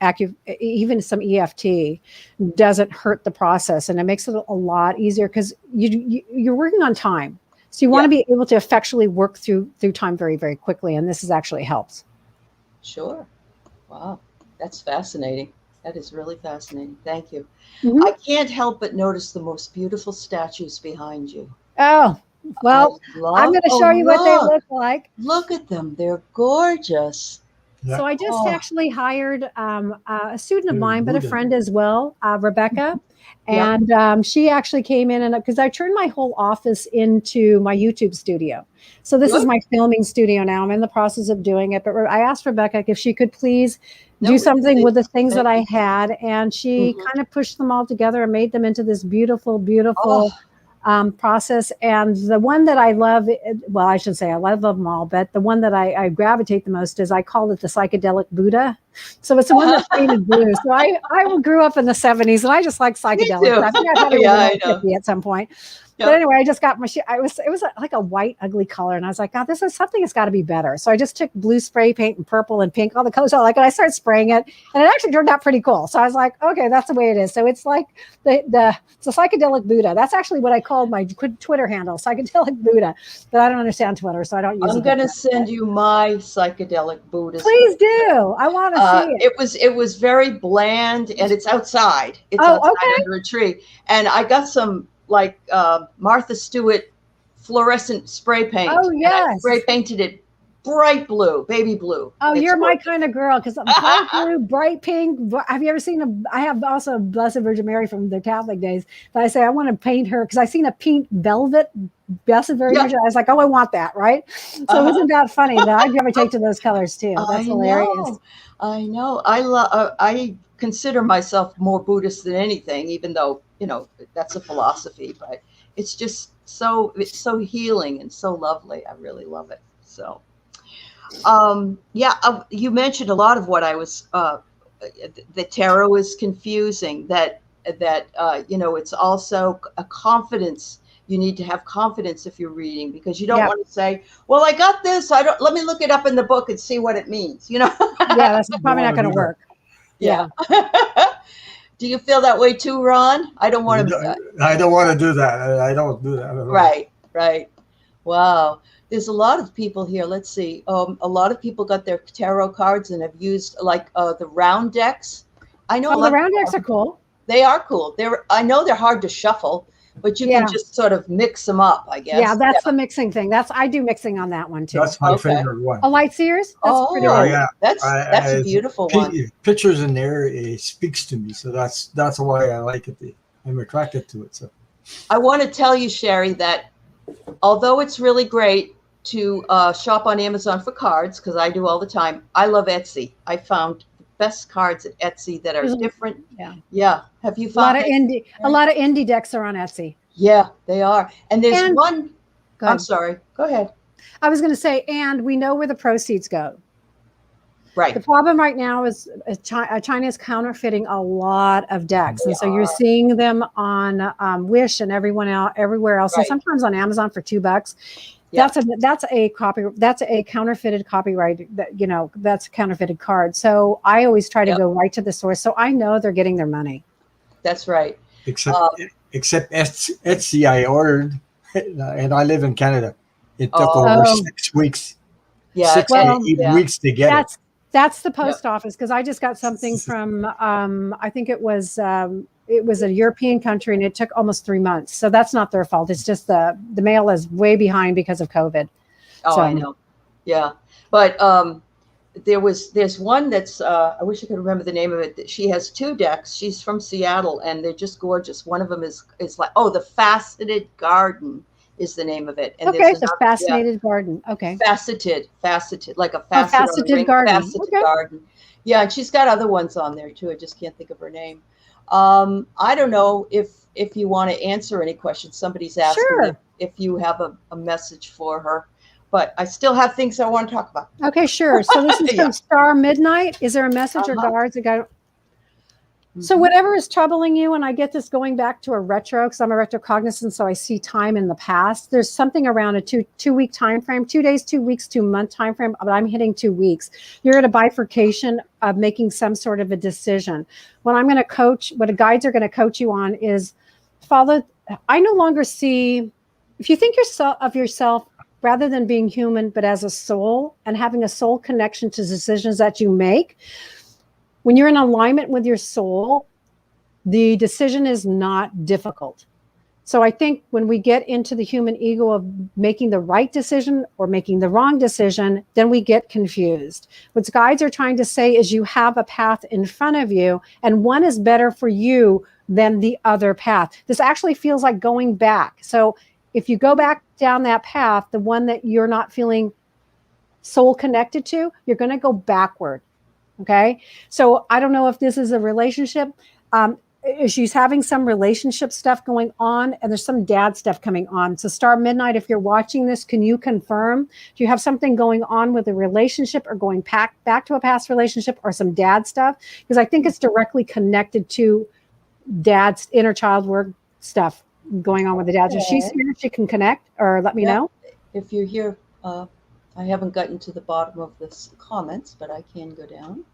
even some EFT, doesn't hurt the process, and it makes it a lot easier because you're working on time. So you want to be able to effectually work through time very, very quickly, and this actually helps. Sure. Wow, that's fascinating. That is really fascinating. Thank you. Mm-hmm. I can't help but notice the most beautiful statues behind you. Oh, well, I'm going to show you what they look like. Look at them. They're gorgeous. Yeah. So I just Oh. actually hired a student of Ooh, mine, but a Buddha. friend as well, Rebecca. Yeah. And she actually came in, and because I turned my whole office into my YouTube studio. So this is Good. my filming studio now. I'm in the process of doing it, but I asked Rebecca if she could please No, do something with the things that thank I you. had, and she Mhm. kind of pushed them all together and made them into this beautiful, beautiful Oh, process. And the one that I love, well, I should say I love them all, but the one that I gravitate the most is, I call it the psychedelic Buddha. So it's the one that's painted blue. So I grew up in the 70s, and I just like me psychedelics. too. I think I've had to be a Yeah, little I know. hippie at some point. But Yep. anyway, I just got my it was like a white, ugly color. And I was like, God, this is something that's got to be better. So I just took blue spray paint and purple and pink, all the colors I like, and I started spraying it. And it actually turned out pretty cool. So I was like, okay, that's the way it is. So it's like it's a psychedelic Buddha. That's actually what I called my Twitter handle, psychedelic Buddha. But I don't understand Twitter, so I don't use it. I'm gonna send you my psychedelic Buddhist. Please do. I want to see it. It was very bland, and it's outside. It's Oh, outside okay. under a tree, and I got some like Martha Stewart fluorescent spray paint. Oh, And I yes. spray painted it bright blue, baby blue. Oh, It's you're my gorgeous. kind of girl, because bright blue, bright pink. Have you ever seen I have also Blessed Virgin Mary from the Catholic days. But I say I want to paint her because I seen a pink velvet Blessed Virgin. Yeah. I was like, oh, I want that, right? So isn't that funny? That I'd gravitate to those colors too. That's hilarious. I know. I consider myself more Buddhist than anything, even though, that's a philosophy, but it's just it's so healing and so lovely. I really love it. So, you mentioned a lot of what I was, the tarot is confusing, that it's also a confidence. You need to have confidence if you're reading, because you don't Yep. want to say, well, I got this. Let me look it up in the book and see what it means. Yeah, that's probably not going to work. Yeah. Do you feel that way too, Ron? I don't want to. I don't want to do that. I don't do that at all. Right. Wow. There's a lot of people here. Let's see. A lot of people got their tarot cards and have used like the round decks. I know. Oh, the round decks are cool. They are cool. I know they're hard to shuffle, but you can just sort of mix them up, I guess. Yeah, that's the mixing thing. I do mixing on that one too. That's my favorite one. A light seers? That's pretty cool. Yeah. That's a beautiful one. Pictures in there, it speaks to me, so that's why I like it. I'm attracted to it. So I want to tell you, Sherry, that although it's really great to shop on Amazon for cards, because I do all the time, I love Etsy. I found the best cards at Etsy that are different. Yeah. Have you found a lot of indie decks are on Etsy? Yeah, they are. And there's one. I'm sorry. Go ahead. I was going to say, and we know where the proceeds go. Right. The problem right now is China is counterfeiting a lot of decks, and so you're seeing them on Wish and everywhere else, and sometimes on Amazon for $2. Yeah. That's a counterfeited copyright. That's a counterfeited card. So I always try to go right to the source, so I know they're getting their money. That's right. Except Etsy, I ordered, and I live in Canada. It took over 6 weeks. Yeah, 6 to 8 weeks to get it. That's the post office, because I just got something from I think it was a European country, and it took almost 3 months. So that's not their fault. It's just the mail is way behind because of COVID. Oh, so. I know. Yeah, but there's one that's I wish I could remember the name of it. She has 2 decks. She's from Seattle, and they're just gorgeous. One of them is like the Faceted Garden is the name of it. And the Fascinated Garden. Okay. Faceted, like a faceted garden. Faceted garden. Yeah, and she's got other ones on there too. I just can't think of her name. I don't know if you want to answer any questions. Somebody's asking if you have a message for her, but I still have things I want to talk about. Okay, sure. So this is from Star Midnight. Is there a message or guards? So whatever is troubling you, and I get this going back to a retro, because I'm a retrocognizant, so I see time in the past. There's something around a two-week time frame, 2 days, 2 weeks, 2 month time frame, but I'm hitting 2 weeks. You're at a bifurcation of making some sort of a decision. What the guides are going to coach you on is follow. I no longer see, if you think of yourself rather than being human, but as a soul and having a soul connection to decisions that you make. When you're in alignment with your soul, the decision is not difficult. So I think when we get into the human ego of making the right decision or making the wrong decision, then we get confused. What guides are trying to say is you have a path in front of you, and one is better for you than the other path. This actually feels like going back. So if you go back down that path, the one that you're not feeling soul connected to, you're going to go backward. Okay. So I don't know if this is a relationship. She's having some relationship stuff going on, and there's some dad stuff coming on. So Star Midnight, if you're watching this, can you confirm? Do you have something going on with a relationship, or going back to a past relationship, or some dad stuff? Because I think it's directly connected to dad's inner child work stuff going on with the dad. So she's here, she can connect or let me know. If you're here, I haven't gotten to the bottom of this comments, but I can go down.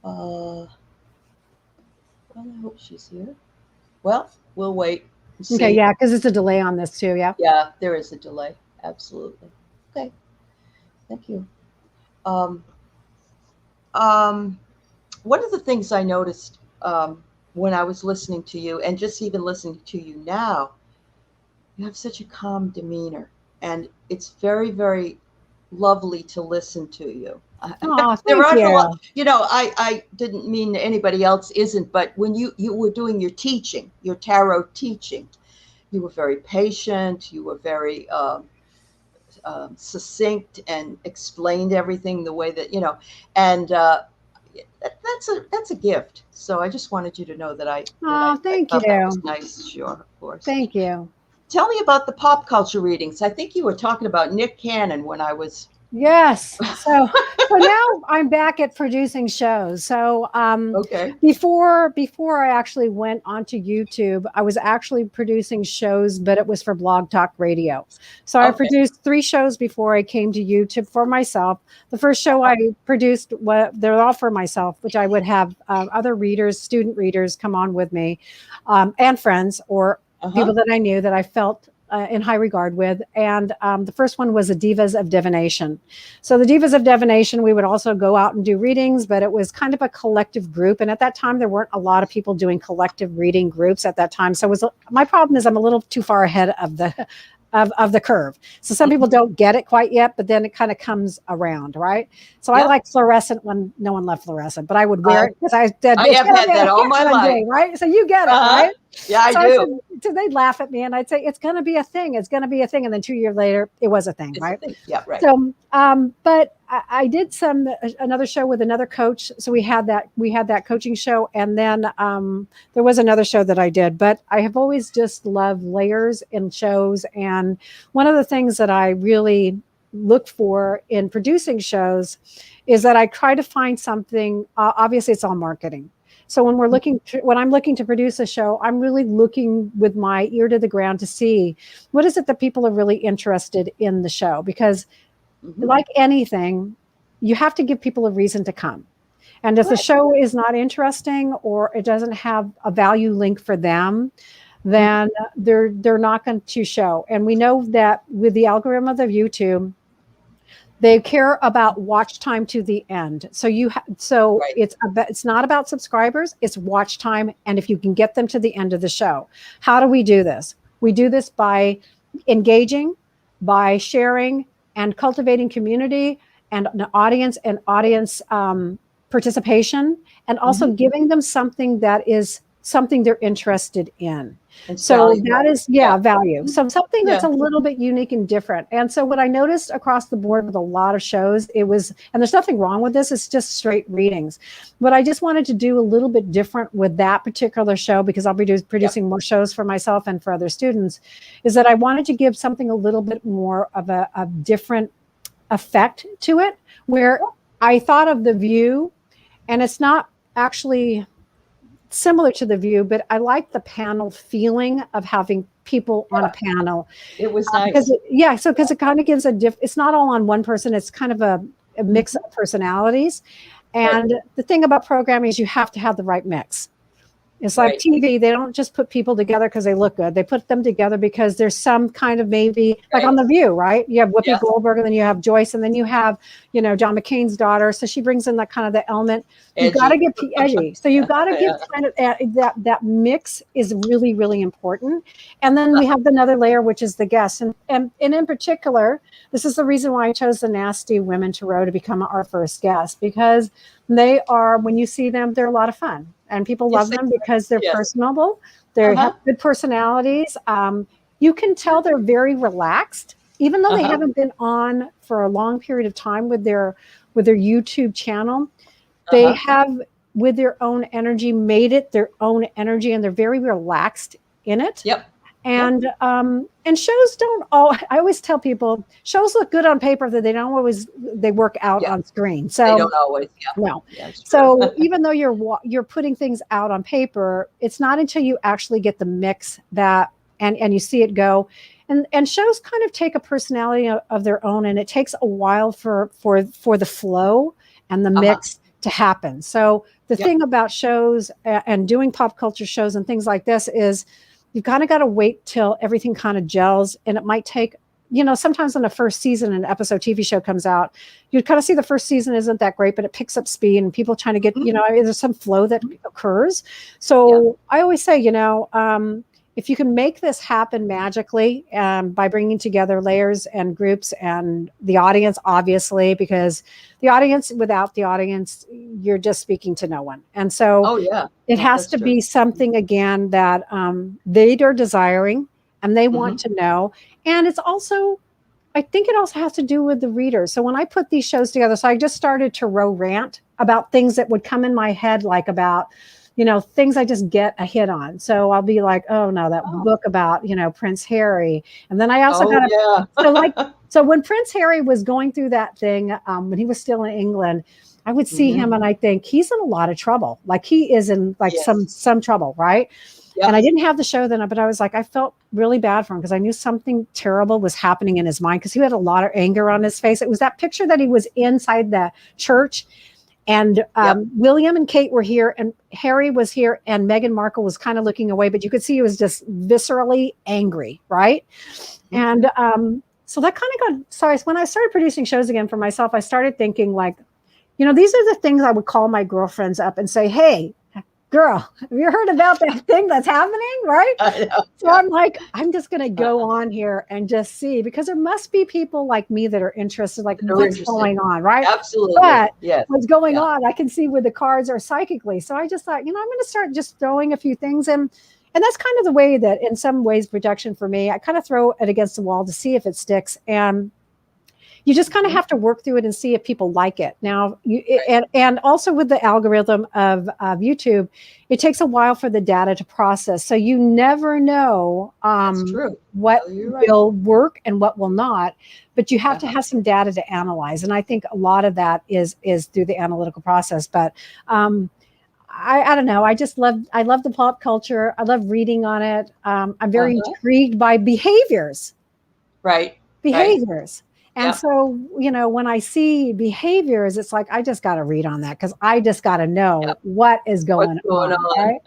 Well, I hope she's here. Well, we'll wait and see. Okay, yeah, because it's a delay on this too, yeah? Yeah, there is a delay. Absolutely. Okay. Thank you. One of the things I noticed when I was listening to you, and just even listening to you now, you have such a calm demeanor, and it's very, very lovely to listen to you. Oh, there thank are you. a lot, I didn't mean anybody else isn't, but when you were doing your teaching, your tarot teaching, you were very patient, you were very succinct, and explained everything the way that, and that's a gift. So I just wanted you to know that I Thank thought you. that was nice. Sure, of course. Thank you. Tell me about the pop culture readings. I think you were talking about Nick Cannon when I was. Yes. So now I'm back at producing shows. So Okay. before I actually went onto YouTube, I was actually producing shows, but it was for Blog Talk Radio. So I produced 3 shows before I came to YouTube for myself. The first show I produced, they're all for myself, which I would have other readers, student readers come on with me, and friends or people that I knew that I felt in high regard with. And the first one was the Divas of Divination. So the Divas of Divination, we would also go out and do readings, but it was kind of a collective group. And at that time, there weren't a lot of people doing collective reading groups at that time. So my problem is I'm a little too far ahead of the curve. So some people don't get it quite yet, but then it kind of comes around, right? So I like fluorescent when no one left fluorescent, but I would wear it because I have had that all my life, day, right? So you get it, right? Yeah, I do. So they'd laugh at me, and I'd say, it's going to be a thing. It's going to be a thing. And then 2 years later, it was a thing, right? Yeah, right. So, but I did another show with another coach. So we had that coaching show. And then there was another show that I did, but I have always just loved layers in shows. And one of the things that I really look for in producing shows is that I try to find something, obviously it's all marketing. So when I'm looking to produce a show, I'm really looking with my ear to the ground to see what is it that people are really interested in the show. Because like anything, you have to give people a reason to come. And if the show is not interesting or it doesn't have a value link for them, then they're not going to show. And we know that with the algorithm of YouTube, they care about watch time to the end. So it's not about subscribers, it's watch time. And if you can get them to the end of the show. How do we do this? We do this by engaging, by sharing and cultivating community and an audience participation, and also giving them something that is something they're interested in. And so that is value. So something that's a little bit unique and different. And so what I noticed across the board with a lot of shows, and there's nothing wrong with this, it's just straight readings. But I just wanted to do a little bit different with that particular show, because I'll be producing more shows for myself and for other students, is that I wanted to give something a little bit more of a different effect to it, where I thought of The View, and it's not actually similar to The View, but I like the panel feeling of having people on a panel. It was nice. Because it kind of gives it's not all on one person. It's kind of a mix of personalities. And the thing about programming is you have to have the right mix. It's like TV. They don't just put people together because they look good. They put them together because there's some kind of maybe like on The View, right? You have Whoopi Goldberg, and then you have Joyce, and then you have, you know, John McCain's daughter. So she brings in that kind of the element. You got to get edgy. So you got to give kind of that mix is really, really important. And then we have another layer, which is the guests. And in particular, this is the reason why I chose the Nasty Women Tarot to become our first guest, because they are, when you see them, they're a lot of fun. And people love them because they're personable. They have good personalities. You can tell they're very relaxed, even though they haven't been on for a long period of time with their YouTube channel. They have, with their own energy, made it their own energy, and they're very relaxed in it. And shows don't all. I always tell people shows look good on paper, that they work out on screen. So they don't always. No. So even though you're putting things out on paper, it's not until you actually get the mix that and you see it go. And shows kind of take a personality of their own, and it takes a while for the flow and the mix to happen. So the thing about shows and doing pop culture shows and things like this is, you've kind of got to wait till everything kind of gels, and it might take, you know, sometimes in the first season an episode TV show comes out, you kind of see the first season isn't that great, but it picks up speed and people trying to get, you know, there's some flow that occurs. So I always say, you know, if you can make this happen magically by bringing together layers and groups and the audience, obviously, because the audience, without the audience, you're just speaking to no one. And so it has to be something, again, that they are desiring and they want to know. And it's also, I think it also has to do with the readers. So when I put these shows together, so I just started to rant about things that would come in my head, like about, you know, things I just get a hit on. So I'll be like, oh no, that book about, you know, Prince Harry. And then I also so when Prince Harry was going through that thing, when he was still in England, I would see him and I think he's in a lot of trouble. Like he is in like some trouble, right? And I didn't have the show then, but I was like, I felt really bad for him because I knew something terrible was happening in his mind, because he had a lot of anger on his face. It was that picture that he was inside the church, and William and Kate were here, and Harry was here, and Meghan Markle was kind of looking away, but you could see he was just viscerally angry, right? And so that kind of got, so when I started producing shows again for myself, I started thinking like, you know, these are the things I would call my girlfriends up and say, hey, girl, have you heard about that thing that's happening, right? I know. So I'm like, I'm just going to go on here and just see, because there must be people like me that are interested, like what's going on, right? Absolutely. But what's going on, I can see with the cards or psychically. So I just thought, you know, I'm going to start just throwing a few things in. And that's kind of the way that, in some ways, projection for me, I kind of throw it against the wall to see if it sticks. And you just kind of have to work through it and see if people like it. Now, and also with the algorithm of YouTube, it takes a while for the data to process. So you never know what will work and what will not, but you have to have some data to analyze. And I think a lot of that is through the analytical process. But I don't know. I love the pop culture. I love reading on it. I'm very intrigued by behaviors. Behaviors. And so, you know, when I see behaviors, it's like, I just got to read on that, because I just got to know what is going on. Right?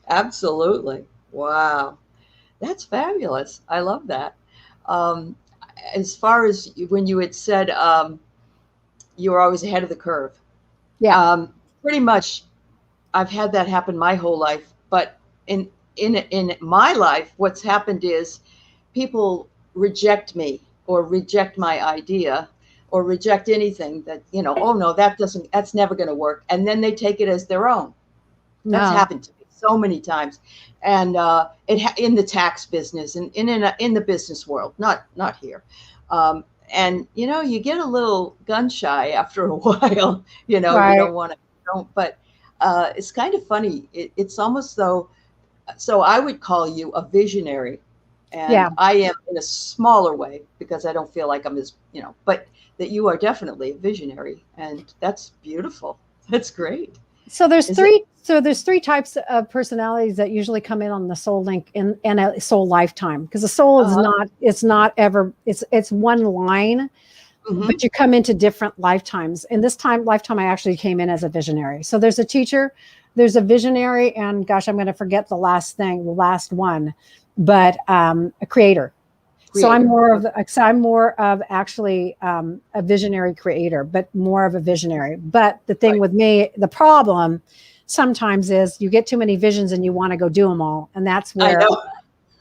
Absolutely. Wow. That's fabulous. I love that. As far as when you had said you were always ahead of the curve. Pretty much I've had that happen my whole life. But in my life, what's happened is people reject me, or reject my idea, or reject anything that, you know, oh no, that's never going to work. And then they take it as their own. That's happened to me so many times. And in the tax business and in the business world, not here. And, you know, you get a little gun shy after a while, you know, you don't want to, but it's kind of funny. It's almost though, so I would call you a visionary. And I am in a smaller way, because I don't feel like I'm as, you know, but that you are definitely a visionary, and that's beautiful. That's great. So there's three types of personalities that usually come in on the soul link in a soul lifetime, because the soul is it's one line, but you come into different lifetimes. In this lifetime, I actually came in as a visionary. So there's a teacher, there's a visionary, and gosh, I'm going to forget the last one, but a creator. So I'm more of actually a visionary creator, but more of a visionary. But the thing with me, the problem sometimes is you get too many visions and you want to go do them all, and that's where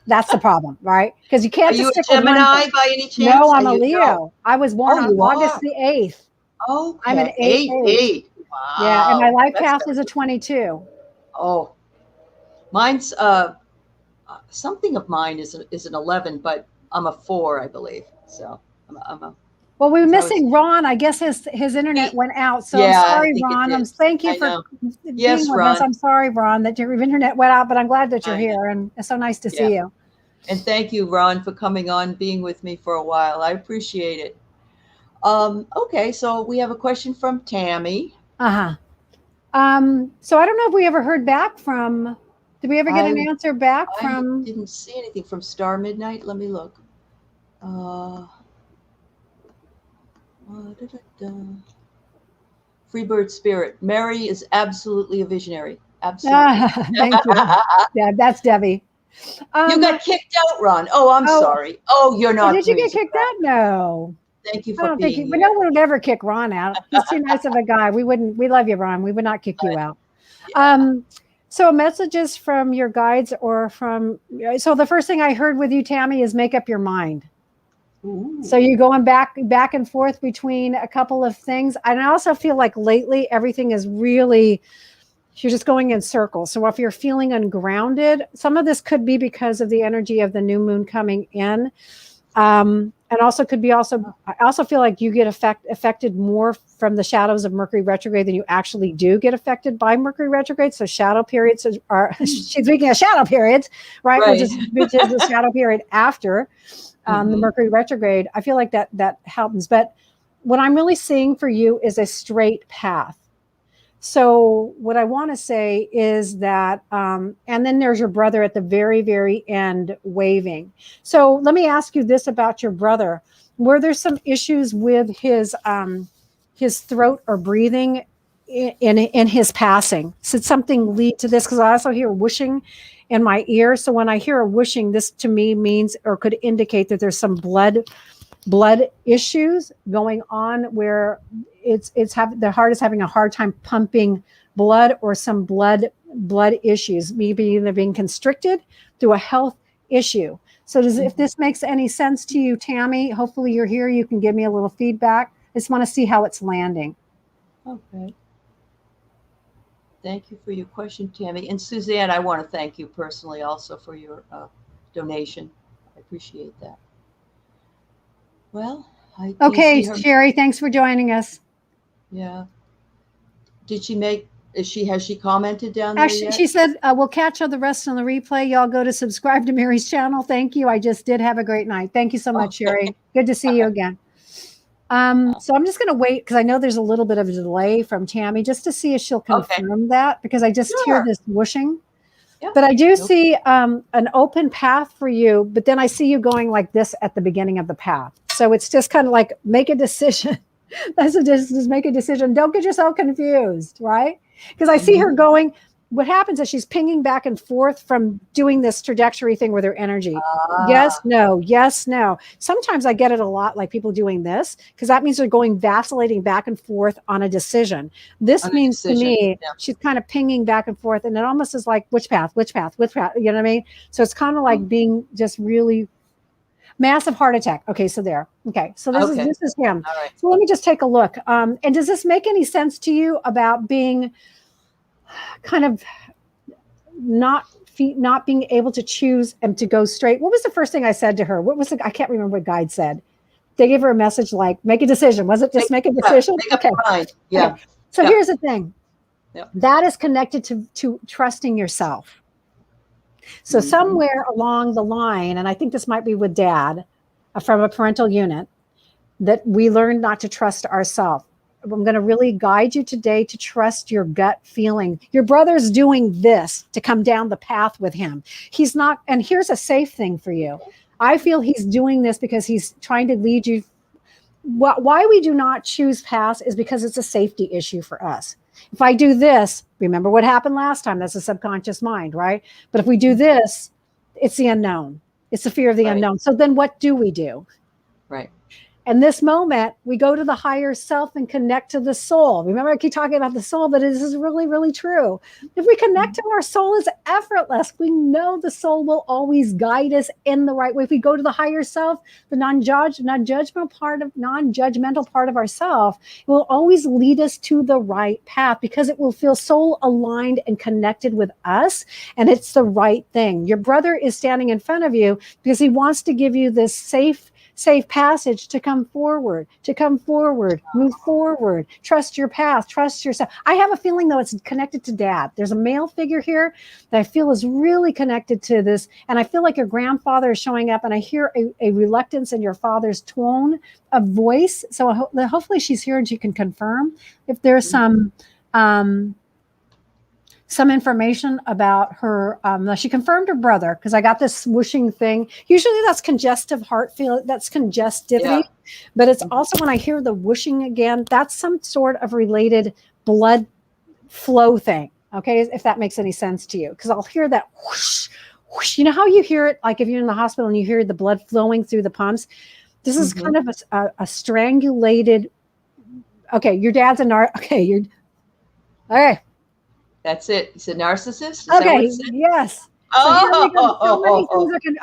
that's the problem, right? Because you can't. Are you just a Gemini by any chance? No, I'm a Leo. No. I was born on August the 8th. Okay. I'm an 8. Wow. Yeah, and my life path is a 22. Oh, mine's something of mine is an 11, but I'm a 4, I believe. So I'm a. Well, we were missing Ron. I guess his internet went out. So I'm sorry, Ron. Thank you for being with us. I'm sorry, Ron, that your internet went out, but I'm glad that you're here, and it's so nice to see you. And thank you, Ron, for coming on, being with me for a while. I appreciate it. Okay, so we have a question from Tammy. So I don't know if we ever heard back from. Did we ever get an answer back from? I didn't see anything from Star Midnight. Let me look. Freebird Spirit. Mary is absolutely a visionary. Absolutely. Thank you. Yeah, that's Debbie. You got kicked out, Ron. Oh, I'm sorry. Oh, you're not. Did you get kicked out? No. Thank you for being here. But no one would ever kick Ron out. He's too nice of a guy. We love you, Ron. We would not kick you out. Yeah. So messages from your guides or from, so the first thing I heard with you, Tammy, is make up your mind. Ooh. So you're going back and forth between a couple of things. And I also feel like lately everything is really, you're just going in circles. So if you're feeling ungrounded, some of this could be because of the energy of the new moon coming in. And also could be I also feel like you get affected more from the shadows of Mercury retrograde than you actually do get affected by Mercury retrograde. So shadow periods are, she's speaking of shadow periods, right? Which is the shadow period after the Mercury retrograde. I feel like that happens. But what I'm really seeing for you is a straight path. So what I want to say is that, and then there's your brother at the very, very end waving. So let me ask you this about your brother. Were there some issues with his throat or breathing in his passing? Did something lead to this? Because I also hear whooshing in my ear. So when I hear a whooshing, this to me means or could indicate that there's some blood issues going on where the heart is having a hard time pumping blood, or some blood issues, maybe either being constricted through a health issue. So if this makes any sense to you, Tammy, hopefully you're here, you can give me a little feedback. I just want to see how it's landing. Okay. Thank you for your question, Tammy. And Suzanne, I want to thank you personally also for your donation. I appreciate that. Well, okay, Sherry, thanks for joining us. Yeah. Has she commented down there yet? She said, we'll catch all the rest on the replay. Y'all go to subscribe to Mary's channel. Thank you. I just did have a great night. Thank you so much, Sherry. Good to see you again. So I'm just going to wait because I know there's a little bit of a delay from Tammy just to see if she'll confirm that, because I just hear this whooshing. Yeah. But I do see an open path for you, but then I see you going like this at the beginning of the path. So it's just kind of like, make a decision. Just make a decision. Don't get yourself confused, right? Because I see her going, what happens is she's pinging back and forth from doing this trajectory thing with her energy. Yes, no, yes, no. Sometimes I get it a lot, like people doing this, because that means they're going vacillating back and forth on a decision. This means to me, she's kind of pinging back and forth, and it almost is like, which path, you know what I mean? So it's kind of like being just really massive heart attack. Okay, so there. Okay, so this is him. All right. So let me just take a look. And does this make any sense to you about being kind of not being able to choose and to go straight? What was the first thing I said to her? I can't remember what guide said. They gave her a message like, make a decision. Was it just make a decision? Okay. Yeah. Okay. So here's the thing. Yep. That is connected to trusting yourself. So somewhere along the line, and I think this might be with Dad from a parental unit, that we learned not to trust ourselves. I'm going to really guide you today to trust your gut feeling. Your brother's doing this to come down the path with him. He's not, and here's a safe thing for you. I feel he's doing this because he's trying to lead you. Why we do not choose paths is because it's a safety issue for us. If I do this, Remember what happened last time. That's the subconscious mind, right? But if we do this, it's the unknown. It's the fear of the unknown. So then what do we do? Right. And this moment, we go to the higher self and connect to the soul. Remember, I keep talking about the soul, but this is really, really true. If we connect to our soul, it's effortless. We know the soul will always guide us in the right way. If we go to the higher self, the non-judgmental part of ourself, it will always lead us to the right path because it will feel so aligned and connected with us. And it's the right thing. Your brother is standing in front of you because he wants to give you this safe passage to come forward, move forward, trust your path, trust yourself. I have a feeling though it's connected to dad. There's a male figure here that I feel is really connected to this. And I feel like your grandfather is showing up and I hear a reluctance in your father's tone of voice. So hopefully she's here and she can confirm if there's some information about her. She confirmed her brother because I got this whooshing thing. Usually that's congestive heart feel. That's congestivity, but it's also when I hear the whooshing again, that's some sort of related blood flow thing. Okay, if that makes any sense to you, because I'll hear that whoosh, whoosh. You know how you hear it, like if you're in the hospital and you hear the blood flowing through the pumps. This is kind of a strangulated. Okay, your dad's okay, okay. That's it. He's a narcissist? Is okay, that what it said? yes.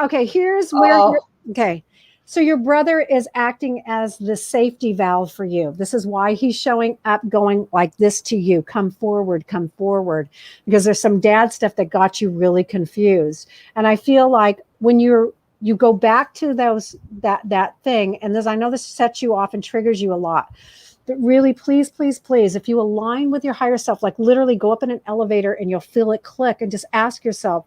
Okay, here's where okay. So your brother is acting as the safety valve for you. This is why he's showing up going like this to you. Come forward, because there's some dad stuff that got you really confused. And I feel like when you go back to that thing, and I know this sets you off and triggers you a lot. But really, please, if you align with your higher self, like literally go up in an elevator and you'll feel it click and just ask yourself,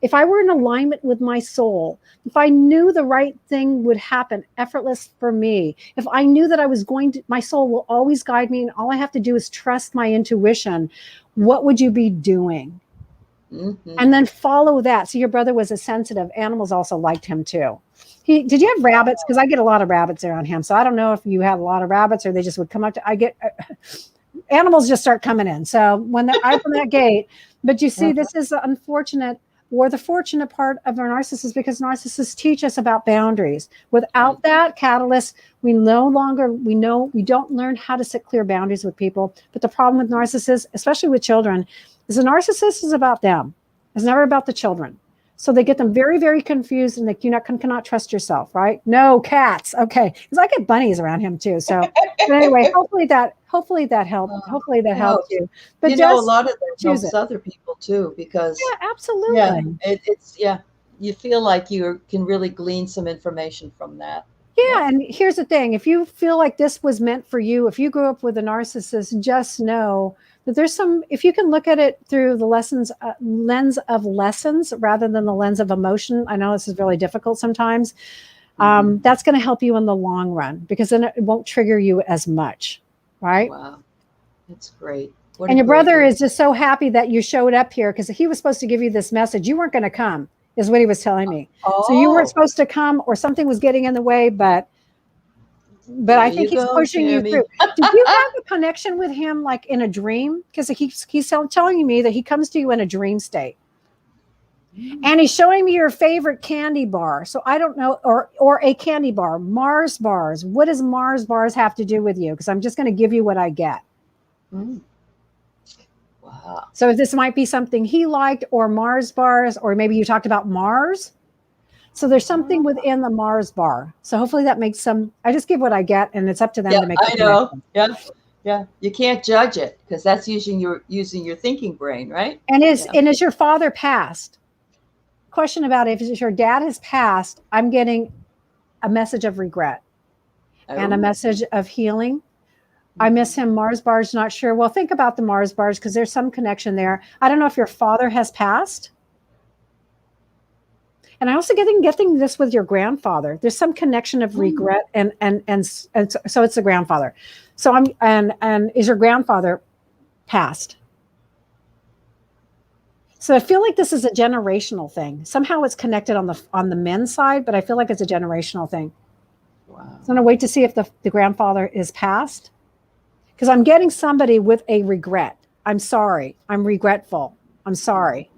if I were in alignment with my soul, if I knew the right thing would happen effortless for me, if I knew that my soul will always guide me and all I have to do is trust my intuition, what would you be doing? And then follow that. So your brother was a sensitive. Animals also liked him too. Did you have rabbits? Because I get a lot of rabbits around him. So I don't know if you have a lot of rabbits or they just would come up animals just start coming in. So when I open that gate, but you see, this is the unfortunate or the fortunate part of our narcissists, because narcissists teach us about boundaries. Without that catalyst, we don't learn how to set clear boundaries with people. But the problem with narcissists, especially with children, is a narcissist is about them. It's never about the children. So they get them very, very confused and cannot trust yourself, right? No cats. Okay. Because I get bunnies around him too. So but anyway, hopefully that helped. Hopefully that helped you. But a lot of that helps other people too, because absolutely. It's you feel like you can really glean some information from that. Yeah, and here's the thing. If you feel like this was meant for you, if you grew up with a narcissist, just know that if you can look at it through the lens of lessons rather than the lens of emotion. I know this is really difficult sometimes. That's going to help you in the long run, because then it won't trigger you as much, right? Wow, that's great. And your brother is just so happy that you showed up here, because he was supposed to give you this message. You weren't going to come, is what he was telling me. So you weren't supposed to come, or something was getting in the way, but I think he's pushing you through. Did you have a connection with him like in a dream? Because he's telling me that he comes to you in a dream state. And he's showing me your favorite candy bar. So I don't know, or a candy bar, Mars bars. What does Mars bars have to do with you? Because I'm just going to give you what I get. Wow. So this might be something he liked, or Mars bars, or maybe you talked about Mars. So there's something within the Mars bar. So hopefully that makes I just give what I get, and it's up to them to make it. I know. Yeah. You can't judge it, because that's using your thinking brain, right? And is your father passed? Question about if your dad has passed, I'm getting a message of regret and a message of healing. I miss him. Mars bars, not sure. Well, think about the Mars bars, because there's some connection there. I don't know if your father has passed. And I also getting this with your grandfather. There's some connection of regret, and so it's the grandfather. So and is your grandfather passed? So I feel like this is a generational thing. Somehow it's connected on the men's side, but I feel like it's a generational thing. Wow. So I'm gonna wait to see if the grandfather is passed, because I'm getting somebody with a regret. I'm sorry. I'm regretful. I'm sorry.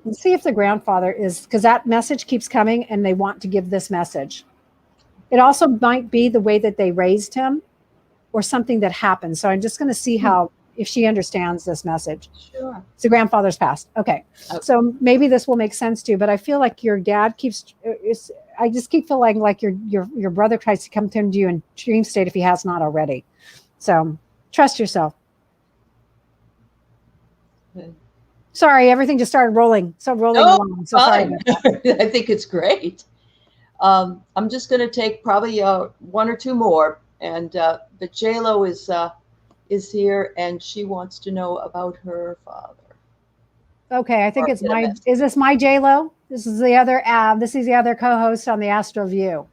Let's see if the grandfather is, because that message keeps coming and they want to give this message. It also might be the way that they raised him or something that happened. So I'm just going to see how, if she understands this message. Sure. So grandfather's passed. Okay. So maybe this will make sense to you, but I feel like your dad I just keep feeling like your brother tries to come to you in dream state if he has not already. So trust yourself. Okay. Sorry, everything just started rolling. So rolling along. So fine. sorry. I think it's great. I'm just going to take probably one or two more, and but J-Lo is here, and she wants to know about her father. Okay, I think it's my. Is this my J-Lo? This is the other. This is the other co-host on the Astro View.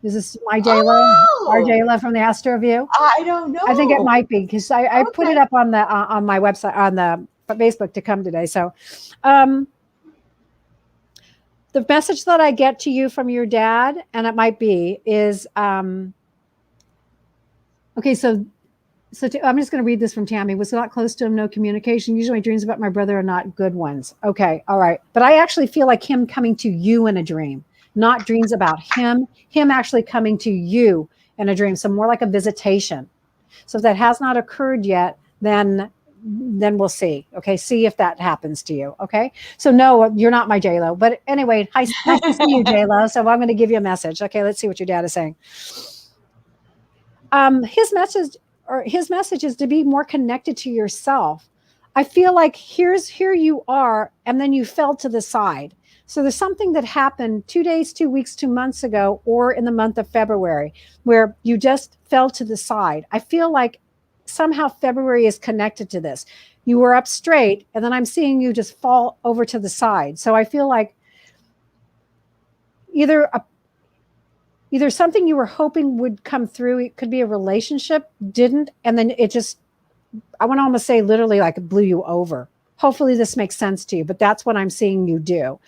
Is this my J-Lo? Oh! Our J-Lo from the Astro View? I don't know. I think it might be because I put it up on the on my website on the Facebook to come today. So, the message that I get to you from your dad, and it might be, is okay. So I'm just going to read this from Tammy. Was not close to him, no communication. Usually my dreams about my brother are not good ones. Okay, all right. But I actually feel like him coming to you in a dream, not dreams about him actually coming to you in a dream. So more like a visitation. So if that has not occurred yet, then we'll see. Okay, see if that happens to you. Okay, so no, you're not my J-Lo. But anyway, nice to see you, J-Lo. So I'm going to give you a message. Okay, let's see what your dad is saying. His message is to be more connected to yourself. I feel like here you are, and then you fell to the side. So there's something that happened 2 days, 2 weeks, 2 months ago, or in the month of February, where you just fell to the side. I feel like somehow February is connected to this. You were up straight, and then I'm seeing you just fall over to the side. So I feel like either something you were hoping would come through, it could be a relationship, didn't, and then it just, I want to almost say literally like it blew you over. Hopefully this makes sense to you, but that's what I'm seeing you do.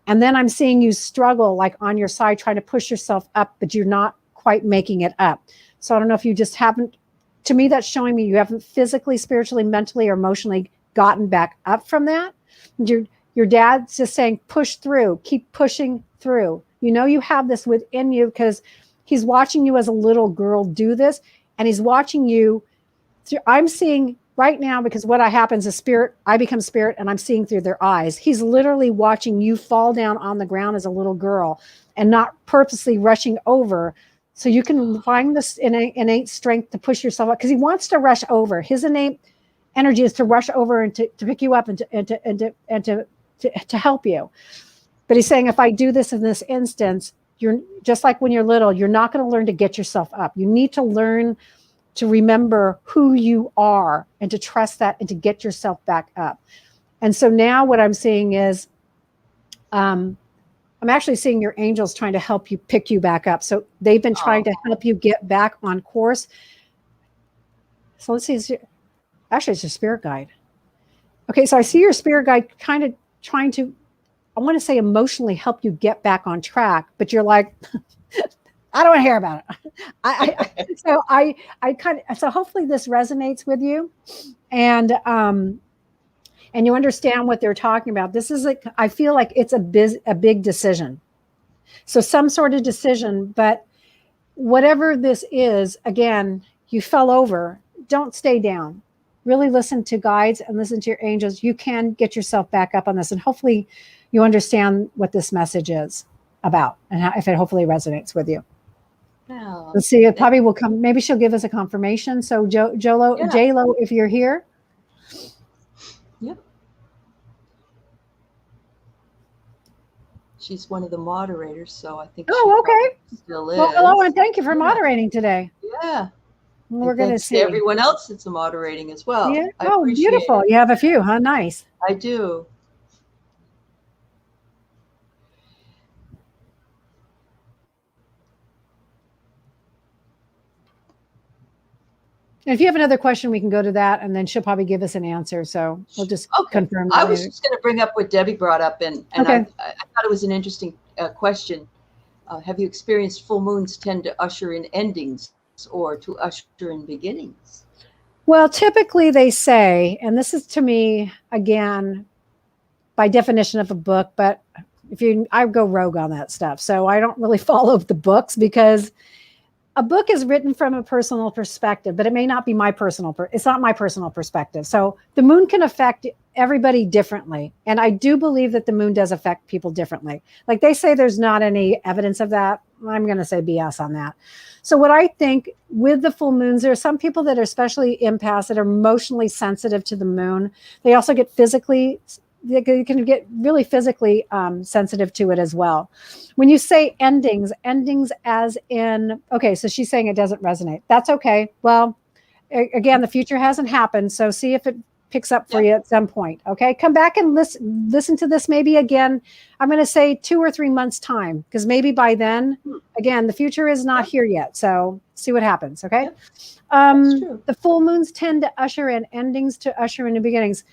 And then I'm seeing you struggle like on your side, trying to push yourself up, but you're not quite making it up. So I don't know if you just haven't, to me, that's showing me you haven't physically, spiritually, mentally, or emotionally gotten back up from that. Your dad's just saying, push through, keep pushing through. You know, you have this within you because he's watching you as a little girl do this, and he's watching you. I'm seeing right now, because what happens is I become spirit, and I'm seeing through their eyes. He's literally watching you fall down on the ground as a little girl and not purposely rushing over. So you can find this innate strength to push yourself up, because he wants to rush over. His innate energy is to rush over and to pick you up and to help you. But he's saying, if I do this in this instance, you're just like when you're little, you're not going to learn to get yourself up. You need to learn to remember who you are and to trust that and to get yourself back up. And so now what I'm seeing is, I'm actually seeing your angels trying to help you pick you back up. So they've been trying to help you get back on course. So let's see. Actually, it's your spirit guide. Okay, so I see your spirit guide kind of trying to, I want to say emotionally help you get back on track, but you're like, I don't want to hear about it. So hopefully this resonates with you, and you understand what they're talking about. This is like, I feel like it's a big decision. So some sort of decision, but whatever this is, again, you fell over, don't stay down. Really listen to guides and listen to your angels. You can get yourself back up on this, and hopefully you understand what this message is about, and if it hopefully resonates with you. No. Let's see. It probably will come. Maybe she'll give us a confirmation. So J-Lo, if you're here. Yep. She's one of the moderators, so I think. Oh, okay. Still is. Well, hello, and thank you for moderating today. Yeah. We're going to see everyone else that's moderating as well. Yeah. Oh, beautiful. You have a few, huh? Nice. I do. And if you have another question, we can go to that, and then she'll probably give us an answer. So we'll just confirm. I was just going to bring up what Debbie brought up, and okay. I thought it was an interesting question. Have you experienced full moons tend to usher in endings or to usher in beginnings? Well, typically they say, and this is to me, again, by definition of a book, but I go rogue on that stuff. So I don't really follow the books because a book is written from a personal perspective, but it may not be my it's not my personal perspective. So the moon can affect everybody differently. And I do believe that the moon does affect people differently. Like they say there's not any evidence of that. I'm going to say BS on that. So what I think with the full moons, there are some people that are especially empaths that are emotionally sensitive to the moon. They also get they can get really physically sensitive to it as well. When you say endings as in, okay, so she's saying it doesn't resonate. That's okay. Well, again, the future hasn't happened. So see if it picks up for you at some point. Okay. Come back and listen to this maybe again. I'm going to say 2 or 3 months time, because maybe by then, again, the future is not here yet. So see what happens. Okay. The full moons tend to usher in endings to usher in new beginnings.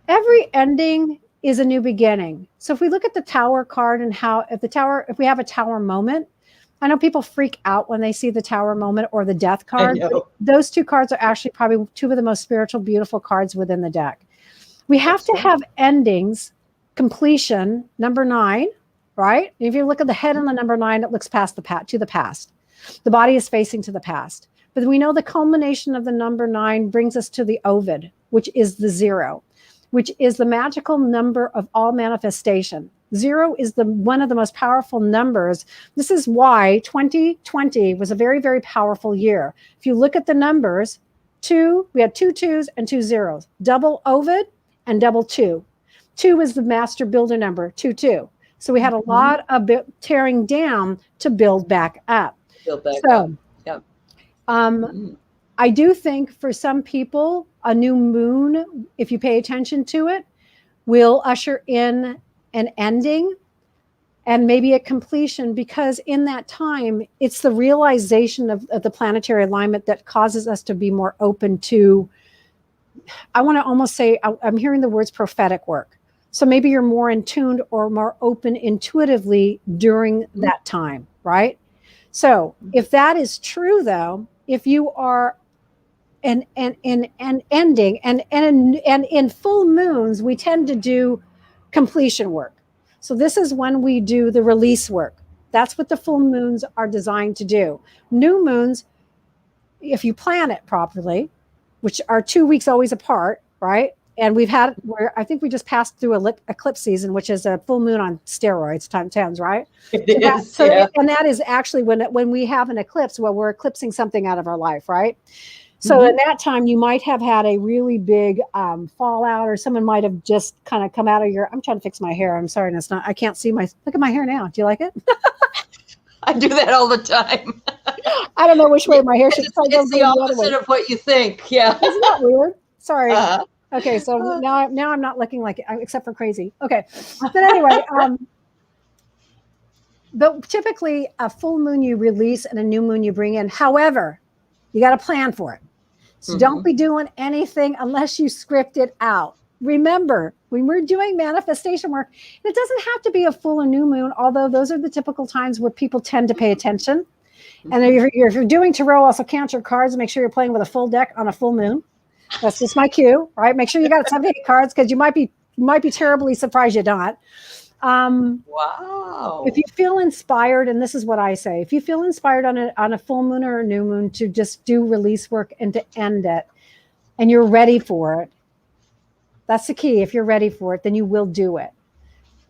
Every ending is a new beginning. So if we look at the Tower card and if we have a Tower moment, I know people freak out when they see the Tower moment or the Death card. Those two cards are actually probably two of the most spiritual, beautiful cards within the deck. We have to have endings, completion, number 9, right? If you look at the head on the number 9, it looks past to the past. The body is facing to the past. But we know the culmination of the number 9 brings us to the Ovid, which is the 0. Which is the magical number of all manifestation. 0 is one of the most powerful numbers. This is why 2020 was a very, very powerful year. If you look at the numbers, we had 2 2s and 2 0s, double Ovid and double 2. 2 is the master builder number, 2 2. So we had a lot of tearing down to build back up. I do think for some people, a new moon, if you pay attention to it, will usher in an ending and maybe a completion, because in that time, it's the realization of the planetary alignment that causes us to be more open to, I want to almost say, I'm hearing the words prophetic work. So maybe you're more in tuned or more open intuitively during that time, right? So if that is true, though, if you are an ending and in full moons, we tend to do completion work. So this is when we do the release work. That's what the full moons are designed to do. New moons, if you plan it properly, which are 2 weeks always apart, right? And I think we just passed through eclipse season, which is a full moon on steroids times 10, right? And that is actually when we have an eclipse, well, we're eclipsing something out of our life, right? So at that time, you might have had a really big fallout, or someone might have just kind of come out of I'm trying to fix my hair. I'm sorry, I can't see look at my hair now. Do you like it? I do that all the time. I don't know which way my hair should. It's the opposite of what you think. Yeah. Isn't that weird? Sorry. Okay, so now I'm not looking like it, except for crazy. Okay, but anyway, but typically a full moon you release and a new moon you bring in. However, you got to plan for it. So don't be doing anything unless you script it out. Remember, when we're doing manifestation work, it doesn't have to be a full or new moon, although those are the typical times where people tend to pay attention. And if you're doing tarot, also count your cards. Make sure you're playing with a full deck on a full moon. That's just my cue, right? Make sure you got 7 8 cards, because you might be terribly surprised you don't. Wow. If you feel inspired, and this is what I say, if you feel inspired on a full moon or a new moon to just do release work and to end it, and you're ready for it, that's the key. If you're ready for it, then you will do it.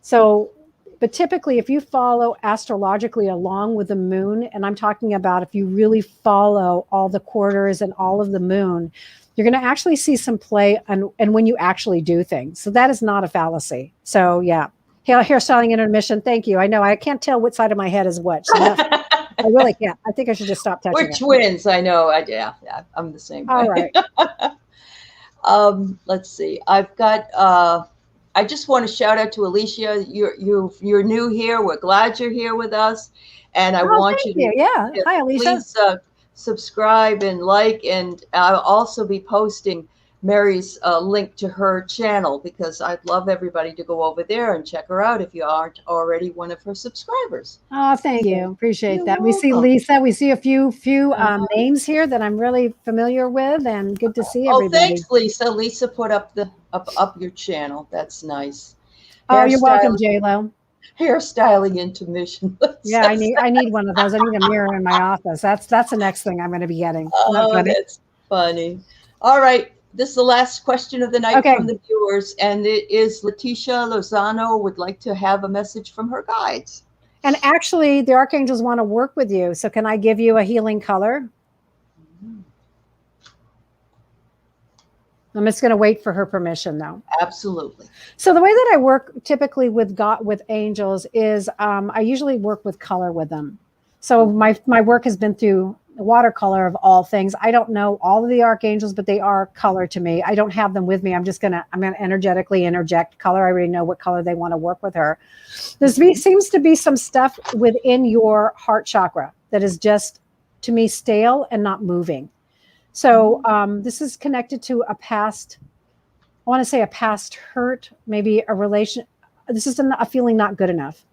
So, but typically, if you follow astrologically along with the moon, and I'm talking about if you really follow all the quarters and all of the moon, you're going to actually see some play and when you actually do things. So that is not a fallacy. So yeah. Hairstyling intermission. Thank you. I know I can't tell what side of my head is which. So I really can't. I think I should just stop touching We're twins. I know. Yeah, I'm the same way. All right. Let's see. I've got. I just want to shout out to Alicia. You're new here. We're glad you're here with us, and I want you to. Yeah. Hi, Alicia. Please subscribe and like, and I'll also be posting Mary's link to her channel, because I'd love everybody to go over there and check her out if you aren't already one of her subscribers. Oh, thank you. Appreciate You're that. We see welcome. Lisa. We see a few Uh-huh. names here that I'm really familiar with, and good to see Oh, everybody. thanks, Lisa. Lisa put up the up your channel. That's nice. Oh, you're welcome, Hairstyling, J-Lo. hairstyling intermission. Yeah, I need one of those. I need a mirror in my office. That's the next thing I'm going to be getting. Isn't that Oh, funny? that's funny. All right. This is the last question of the night Okay. from the viewers, and it is Leticia Lozano would like to have a message from her guides. And actually, the archangels want to work with you. So can I give you a healing color? I'm just going to wait for her permission, though. Absolutely. So the way that I work typically with angels is I usually work with color with them. So my work has been through watercolor of all things. I don't know all of the archangels, but they are color to me. I don't have them with me. I'm gonna energetically interject color. I already know what color they want to work with her. There seems to be some stuff within your heart chakra that is just, to me, stale and not moving. So this is connected to a past, I want to say a past hurt, maybe a relation. This is a feeling not good enough.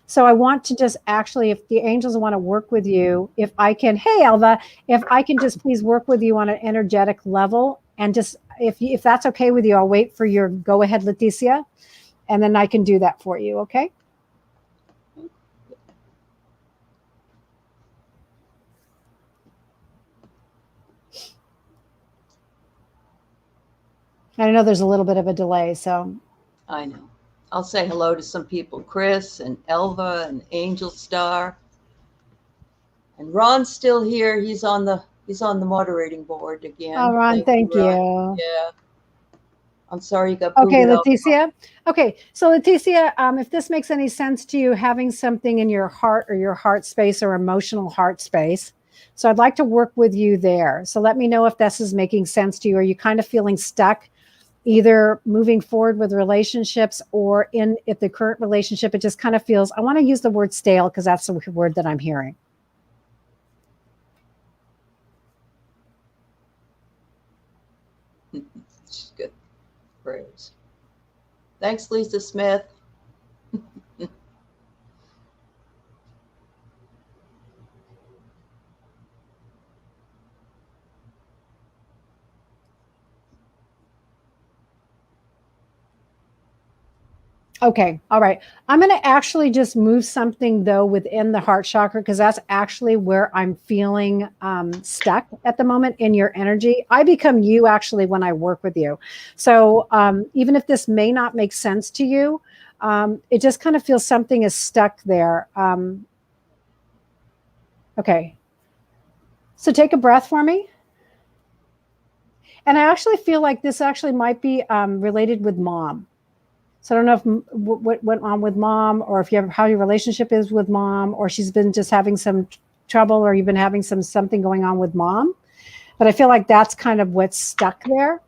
So I want to just actually, if the angels want to work with you, if I can, hey, Alva, if I can just please work with you on an energetic level, and just, if that's okay with you, I'll wait for your go ahead, Leticia, and then I can do that for you. Okay. I know there's a little bit of a delay, so. I know. I'll say hello to some people, Chris and Elva and Angel Star. And Ron's still here. He's on the moderating board again. Oh, Ron, thank you. Yeah. I'm sorry you got okay, booted Leticia. Okay, so Leticia, if this makes any sense to you, having something in your heart or your heart space or emotional heart space. So I'd like to work with you there. So let me know if this is making sense to you. Are you kind of feeling stuck, either moving forward with relationships, or if the current relationship, it just kind of feels, I want to use the word stale because that's the word that I'm hearing. Good. Prayers. Thanks, Lisa Smith. Okay. All right. I'm going to actually just move something, though, within the heart chakra, because that's actually where I'm feeling stuck at the moment in your energy. I become you actually when I work with you. So even if this may not make sense to you, it just kind of feels something is stuck there. Okay. So take a breath for me. And I actually feel like this actually might be related with mom. So I don't know if what went on with mom, or if you have how your relationship is with mom, or she's been just having some trouble, or you've been having something going on with mom. But I feel like that's kind of what's stuck there.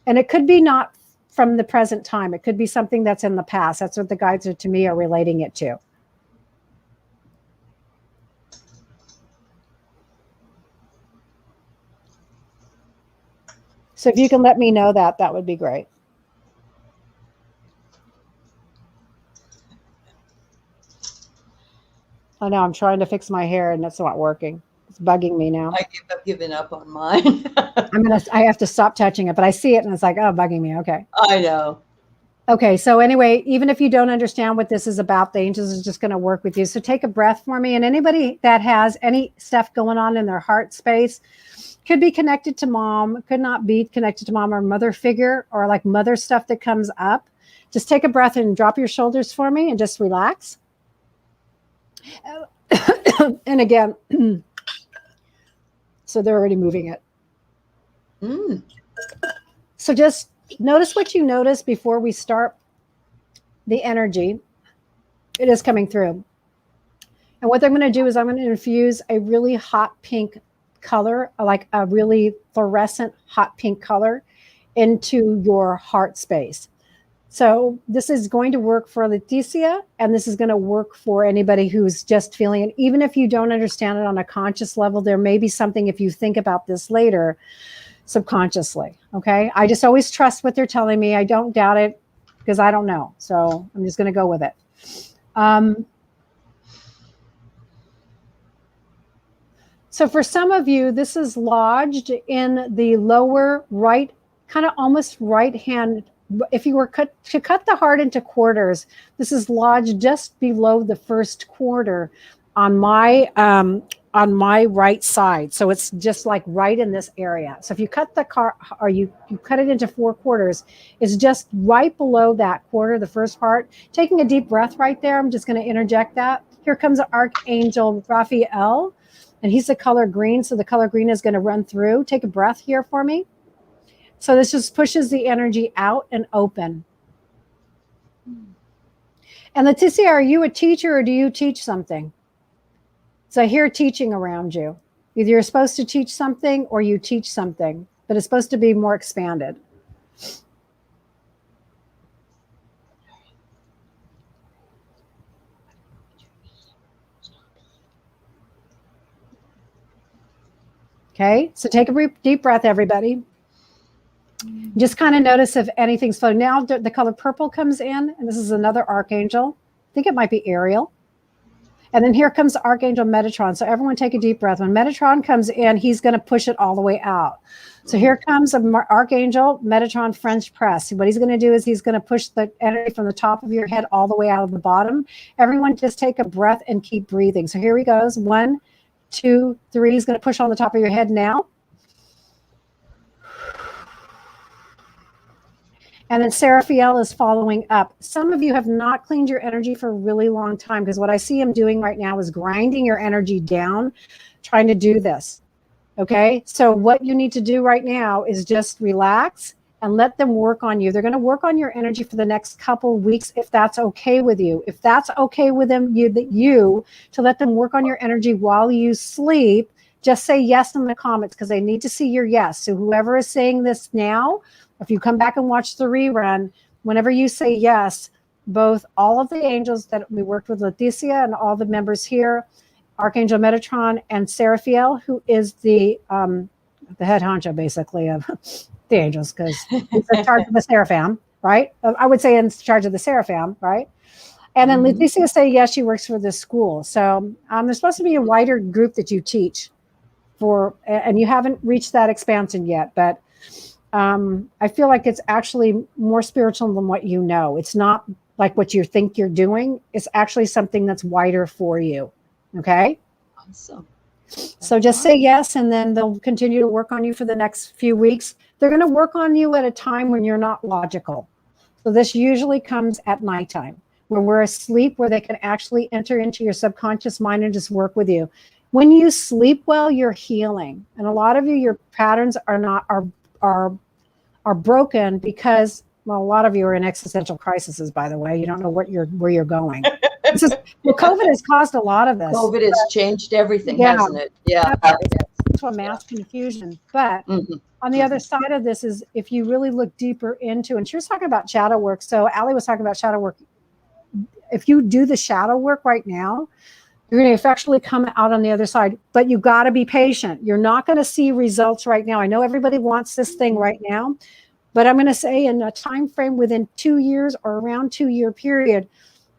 And it could be not from the present time. It could be something that's in the past. That's what the guides to me are relating it to. So if you can let me know that, that would be great. I know I'm trying to fix my hair and it's not working. It's bugging me now. I've given up on mine. I have to stop touching it, but I see it and it's like, oh, bugging me. Okay. I know. Okay. So anyway, even if you don't understand what this is about, the angels is just going to work with you. So take a breath for me. And anybody that has any stuff going on in their heart space could be connected to mom, could not be connected to mom or mother figure, or like mother stuff that comes up. Just take a breath and drop your shoulders for me and just relax. And again, so they're already moving it. So just notice what you notice before we start the energy. It is coming through. And what I'm going to do is I'm going to infuse a really hot pink color, like a really fluorescent hot pink color, into your heart space. So this is going to work for Leticia, and this is going to work for anybody who's just feeling it. Even if you don't understand it on a conscious level, there may be something, if you think about this later, subconsciously. Okay. I just always trust what they're telling me. I don't doubt it because I don't know. So I'm just going to go with it. So for some of you, this is lodged in the lower right, kind of almost right hand. If you were to cut the heart into quarters, this is lodged just below the first quarter on my right side. So it's just like right in this area. So if you cut the car, or you cut it into 4 quarters, it's just right below that quarter, the first part. Taking a deep breath right there. I'm just going to interject that. Here comes Archangel Raphael, and he's the color green. So the color green is going to run through. Take a breath here for me. So this just pushes the energy out and open. And Leticia, are you a teacher or do you teach something? So I hear teaching around you. Either you're supposed to teach something or you teach something, but it's supposed to be more expanded. Okay, so take a deep breath, everybody. Just kind of notice if anything's floating. Now the color purple comes in, and this is another archangel. I think it might be Ariel. And then here comes Archangel Metatron. So everyone take a deep breath. When Metatron comes in, he's going to push it all the way out. So here comes Archangel Metatron French press. What he's going to do is he's going to push the energy from the top of your head all the way out of the bottom. Everyone just take a breath and keep breathing. So here he goes. 1, 2, 3. He's going to push on the top of your head now. And then Seraphiel is following up. Some of you have not cleaned your energy for a really long time, because what I see him doing right now is grinding your energy down, trying to do this. Okay, so what you need to do right now is just relax and let them work on you. They're going to work on your energy for the next couple weeks, if that's okay with you. If that's okay with them, you to let them work on your energy while you sleep, just say yes in the comments, because they need to see your yes. So whoever is saying this now, if you come back and watch the rerun, whenever you say yes, all of the angels that we worked with, Leticia, and all the members here, Archangel Metatron and Seraphiel, who is the head honcho, basically, of the angels, because he's in charge of the seraphim, right? I would say in charge of the seraphim, right? And then Leticia say yes, she works for this school. So there's supposed to be a wider group that you teach for, and you haven't reached that expansion yet, but I feel like it's actually more spiritual than what you know. It's not like what you think you're doing. It's actually something that's wider for you. Okay? Awesome. So just say yes, and then they'll continue to work on you for the next few weeks. They're going to work on you at a time when you're not logical. So this usually comes at nighttime, when we're asleep, where they can actually enter into your subconscious mind and just work with you. When you sleep well, you're healing. And a lot of you, your patterns are broken because, well, a lot of you are in existential crises, by the way. You don't know where you're going. COVID has caused a lot of this. COVID has changed everything, hasn't it? Yeah. To a mass confusion. But on the other side of this is, if you really look deeper into, and she was talking about shadow work. So Aley was talking about shadow work. If you do the shadow work right now, you're going to effectually come out on the other side, but you got to be patient. You're not going to see results right now. I know everybody wants this thing right now, but I'm going to say in a time frame within 2 years or around 2-year period,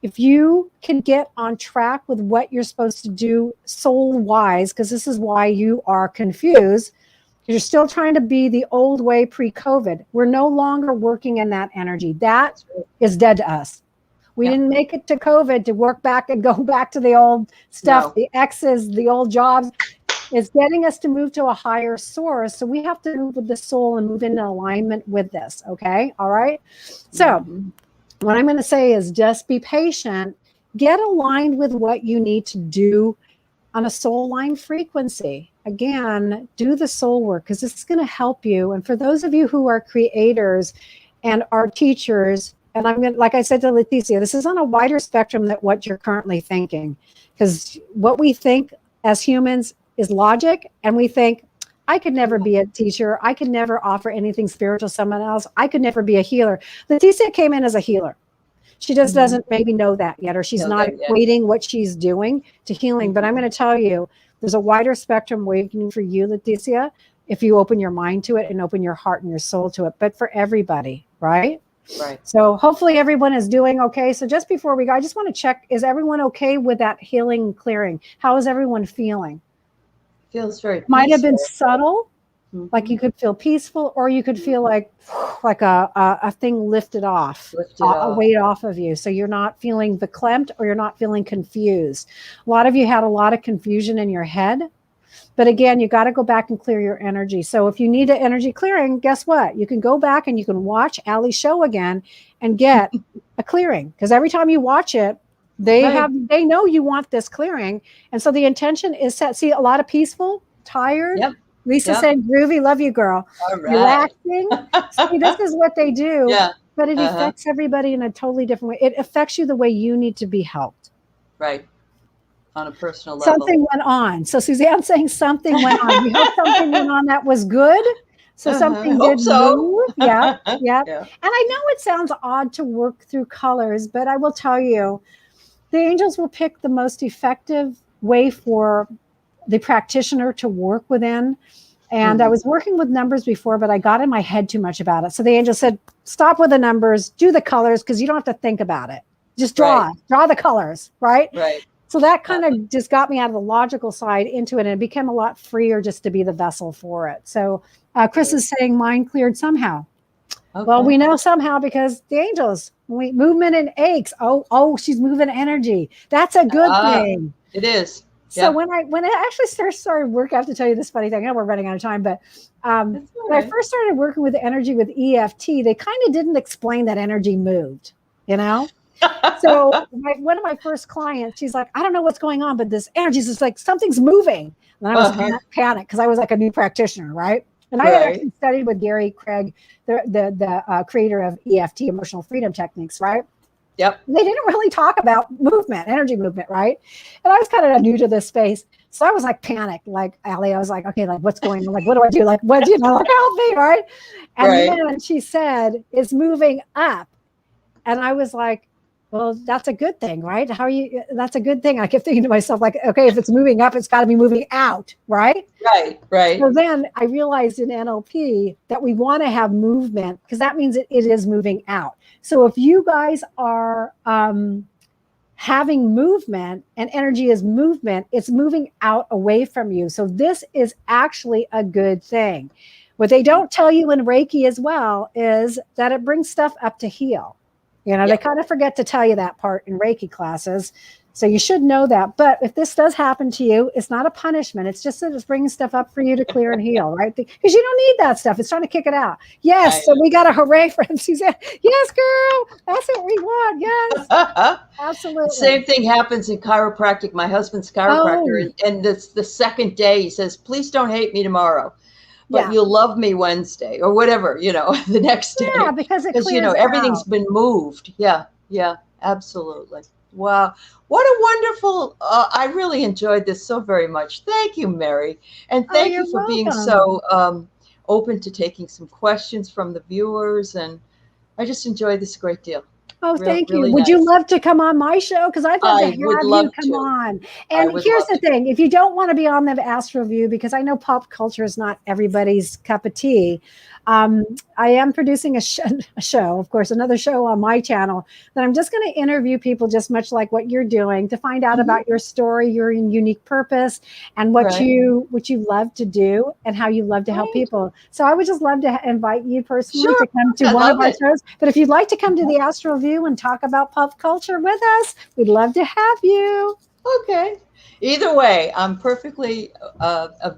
if you can get on track with what you're supposed to do soul-wise, because this is why you are confused, because you're still trying to be the old way pre-COVID. We're no longer working in that energy. That is dead to us. We didn't make it to COVID to work back and go back to the old stuff, the exes, the old jobs. It's getting us to move to a higher source. So we have to move with the soul and move in alignment with this. Okay. All right. So what I'm going to say is just be patient, get aligned with what you need to do on a soul line frequency. Again, do the soul work, because this is going to help you. And for those of you who are creators and are teachers, and I'm going to, like I said to Leticia, this is on a wider spectrum than what you're currently thinking, because what we think as humans is logic, and we think, I could never be a teacher. I could never offer anything spiritual to someone else. I could never be a healer. Leticia came in as a healer. She just doesn't maybe know that yet, or she's not equating what she's doing to healing. But I'm going to tell you, there's a wider spectrum waiting for you, Leticia. if you open your mind to it and open your heart and your soul to it, but for everybody, right? Right. So hopefully everyone is doing okay. So just before we go, I just want to check, is everyone okay with that healing clearing? How is everyone feeling? Feels very peaceful. Might have been subtle, like Mhm. you could feel peaceful, or you could feel like a thing lifted off, a weight off of you. So you're not feeling verklempt or you're not feeling confused. A lot of you had a lot of confusion in your head. But again, you got to go back and clear your energy. So if you need an energy clearing, guess what? You can go back and you can watch Aley's show again and get a clearing. Because every time you watch it, they know you want this clearing. And so the intention is set. See, a lot of peaceful, tired. Yep. Lisa saying groovy, love you, girl. All right. Relaxing. See, this is what they do. Yeah. But it affects everybody in a totally different way. It affects you the way you need to be helped. Right. On a personal level. Something went on. So Suzanne's saying something went on. We hope something went on that was good. So something did move. Yeah. Yeah. And I know it sounds odd to work through colors, but I will tell you, the angels will pick the most effective way for the practitioner to work within. And I was working with numbers before, but I got in my head too much about it. So the angel said, stop with the numbers, do the colors, because you don't have to think about it. Just draw the colors, right? Right. So that kind of just got me out of the logical side into it, and it became a lot freer just to be the vessel for it. So Chris is saying mind cleared somehow. Okay. Well, we know somehow because the angels, movement and aches. Oh, she's moving energy. That's a good thing. It is. So when I actually started work, I have to tell you this funny thing. I know we're running out of time, but when I first started working with energy with EFT, they kind of didn't explain that energy moved, you know? So one of my first clients, she's like, I don't know what's going on, but this energy is just like something's moving. And I was panicked because I was like a new practitioner, right? And I had actually studied with Gary Craig, the creator of EFT, Emotional Freedom Techniques, right? Yep. They didn't really talk about movement, energy movement, right? And I was kind of new to this space. So I was like panicked, like Aley, I was like, okay, like what's going on? Like, what do I do? Like, what do you know? Like, help me, right? And then she said, it's moving up. And I was like, well, that's a good thing, right? That's a good thing. I kept thinking to myself, like, okay, if it's moving up, it's got to be moving out, right? Right. So then I realized in NLP that we want to have movement because that means it is moving out. So if you guys are having movement and energy is movement, it's moving out away from you. So this is actually a good thing. What they don't tell you in Reiki as well is that it brings stuff up to heal. You know, they kind of forget to tell you that part in Reiki classes. So you should know that. But if this does happen to you, it's not a punishment. It's just that it's bringing stuff up for you to clear and heal, right? Because you don't need that stuff. It's trying to kick it out. Yes. So we got a hooray for him. Suzanne. Yes, girl. That's what we want. Yes. Absolutely. Same thing happens in chiropractic. My husband's chiropractor. And this the second day he says, please don't hate me tomorrow. But you'll love me Wednesday or whatever, you know, the next day. Yeah, because you know, everything's been moved. Yeah, absolutely. Wow. What a wonderful, I really enjoyed this so very much. Thank you, Mary. And thank you for being so open to taking some questions from the viewers. And I just enjoyed this a great deal. Oh, thank you. Would you love to come on my show? Because I'd love to have you come on. And here's the thing. If you don't want to be on the Astro View, because I know pop culture is not everybody's cup of tea, I am producing a show, of course, another show on my channel that I'm just going to interview people just much like what you're doing to find out about your story, your unique purpose, and what you love to do and how you love to help people. So I would just love to invite you personally to come to one of our shows. But if you'd like to come to the Astro View and talk about pop culture with us, we'd love to have you. Okay. Either way, I'm perfectly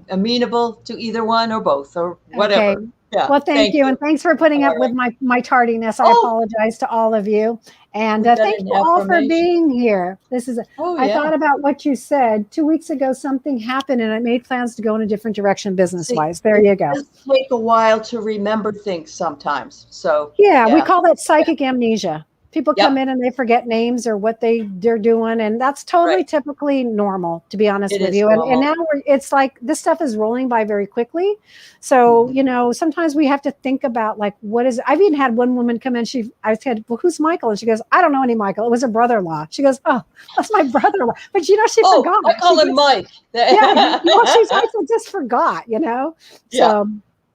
amenable to either one or both or whatever. Okay. Yeah, well, thank you. And thanks for putting up with my tardiness. I apologize to all of you. And thank you all for being here. This is, I thought about what you said 2 weeks ago. Something happened and I made plans to go in a different direction business-wise. There you go. It does take a while to remember things sometimes. So yeah, we call that psychic amnesia. People Yep. come in and they forget names or what they're doing, and that's totally Right. typically normal, to be honest It with is you. And normal. now it's like this stuff is rolling by very quickly. So sometimes we have to think about like what is. I've even had one woman come in. I said, "Well, who's Michael?" And she goes, "I don't know any Michael. It was a brother-in-law." She goes, "Oh, that's my brother-in-law," but she Oh, forgot. I call him Mike. Yeah, well, she's also just forgot. Yeah. So.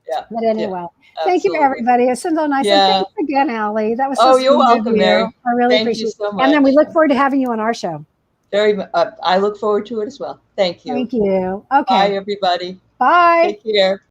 Yeah. But anyway, Yeah, thank you, absolutely. everybody. It's so nice. And Yeah. thanks again, Aley. That was Oh, so you're sweet of welcome, you. Mary. I really Thank you appreciate so it. And then we much. look forward to having you on our show. I look forward to it as well. Thank you. Thank you. Bye, Okay. everybody. Bye. Take care.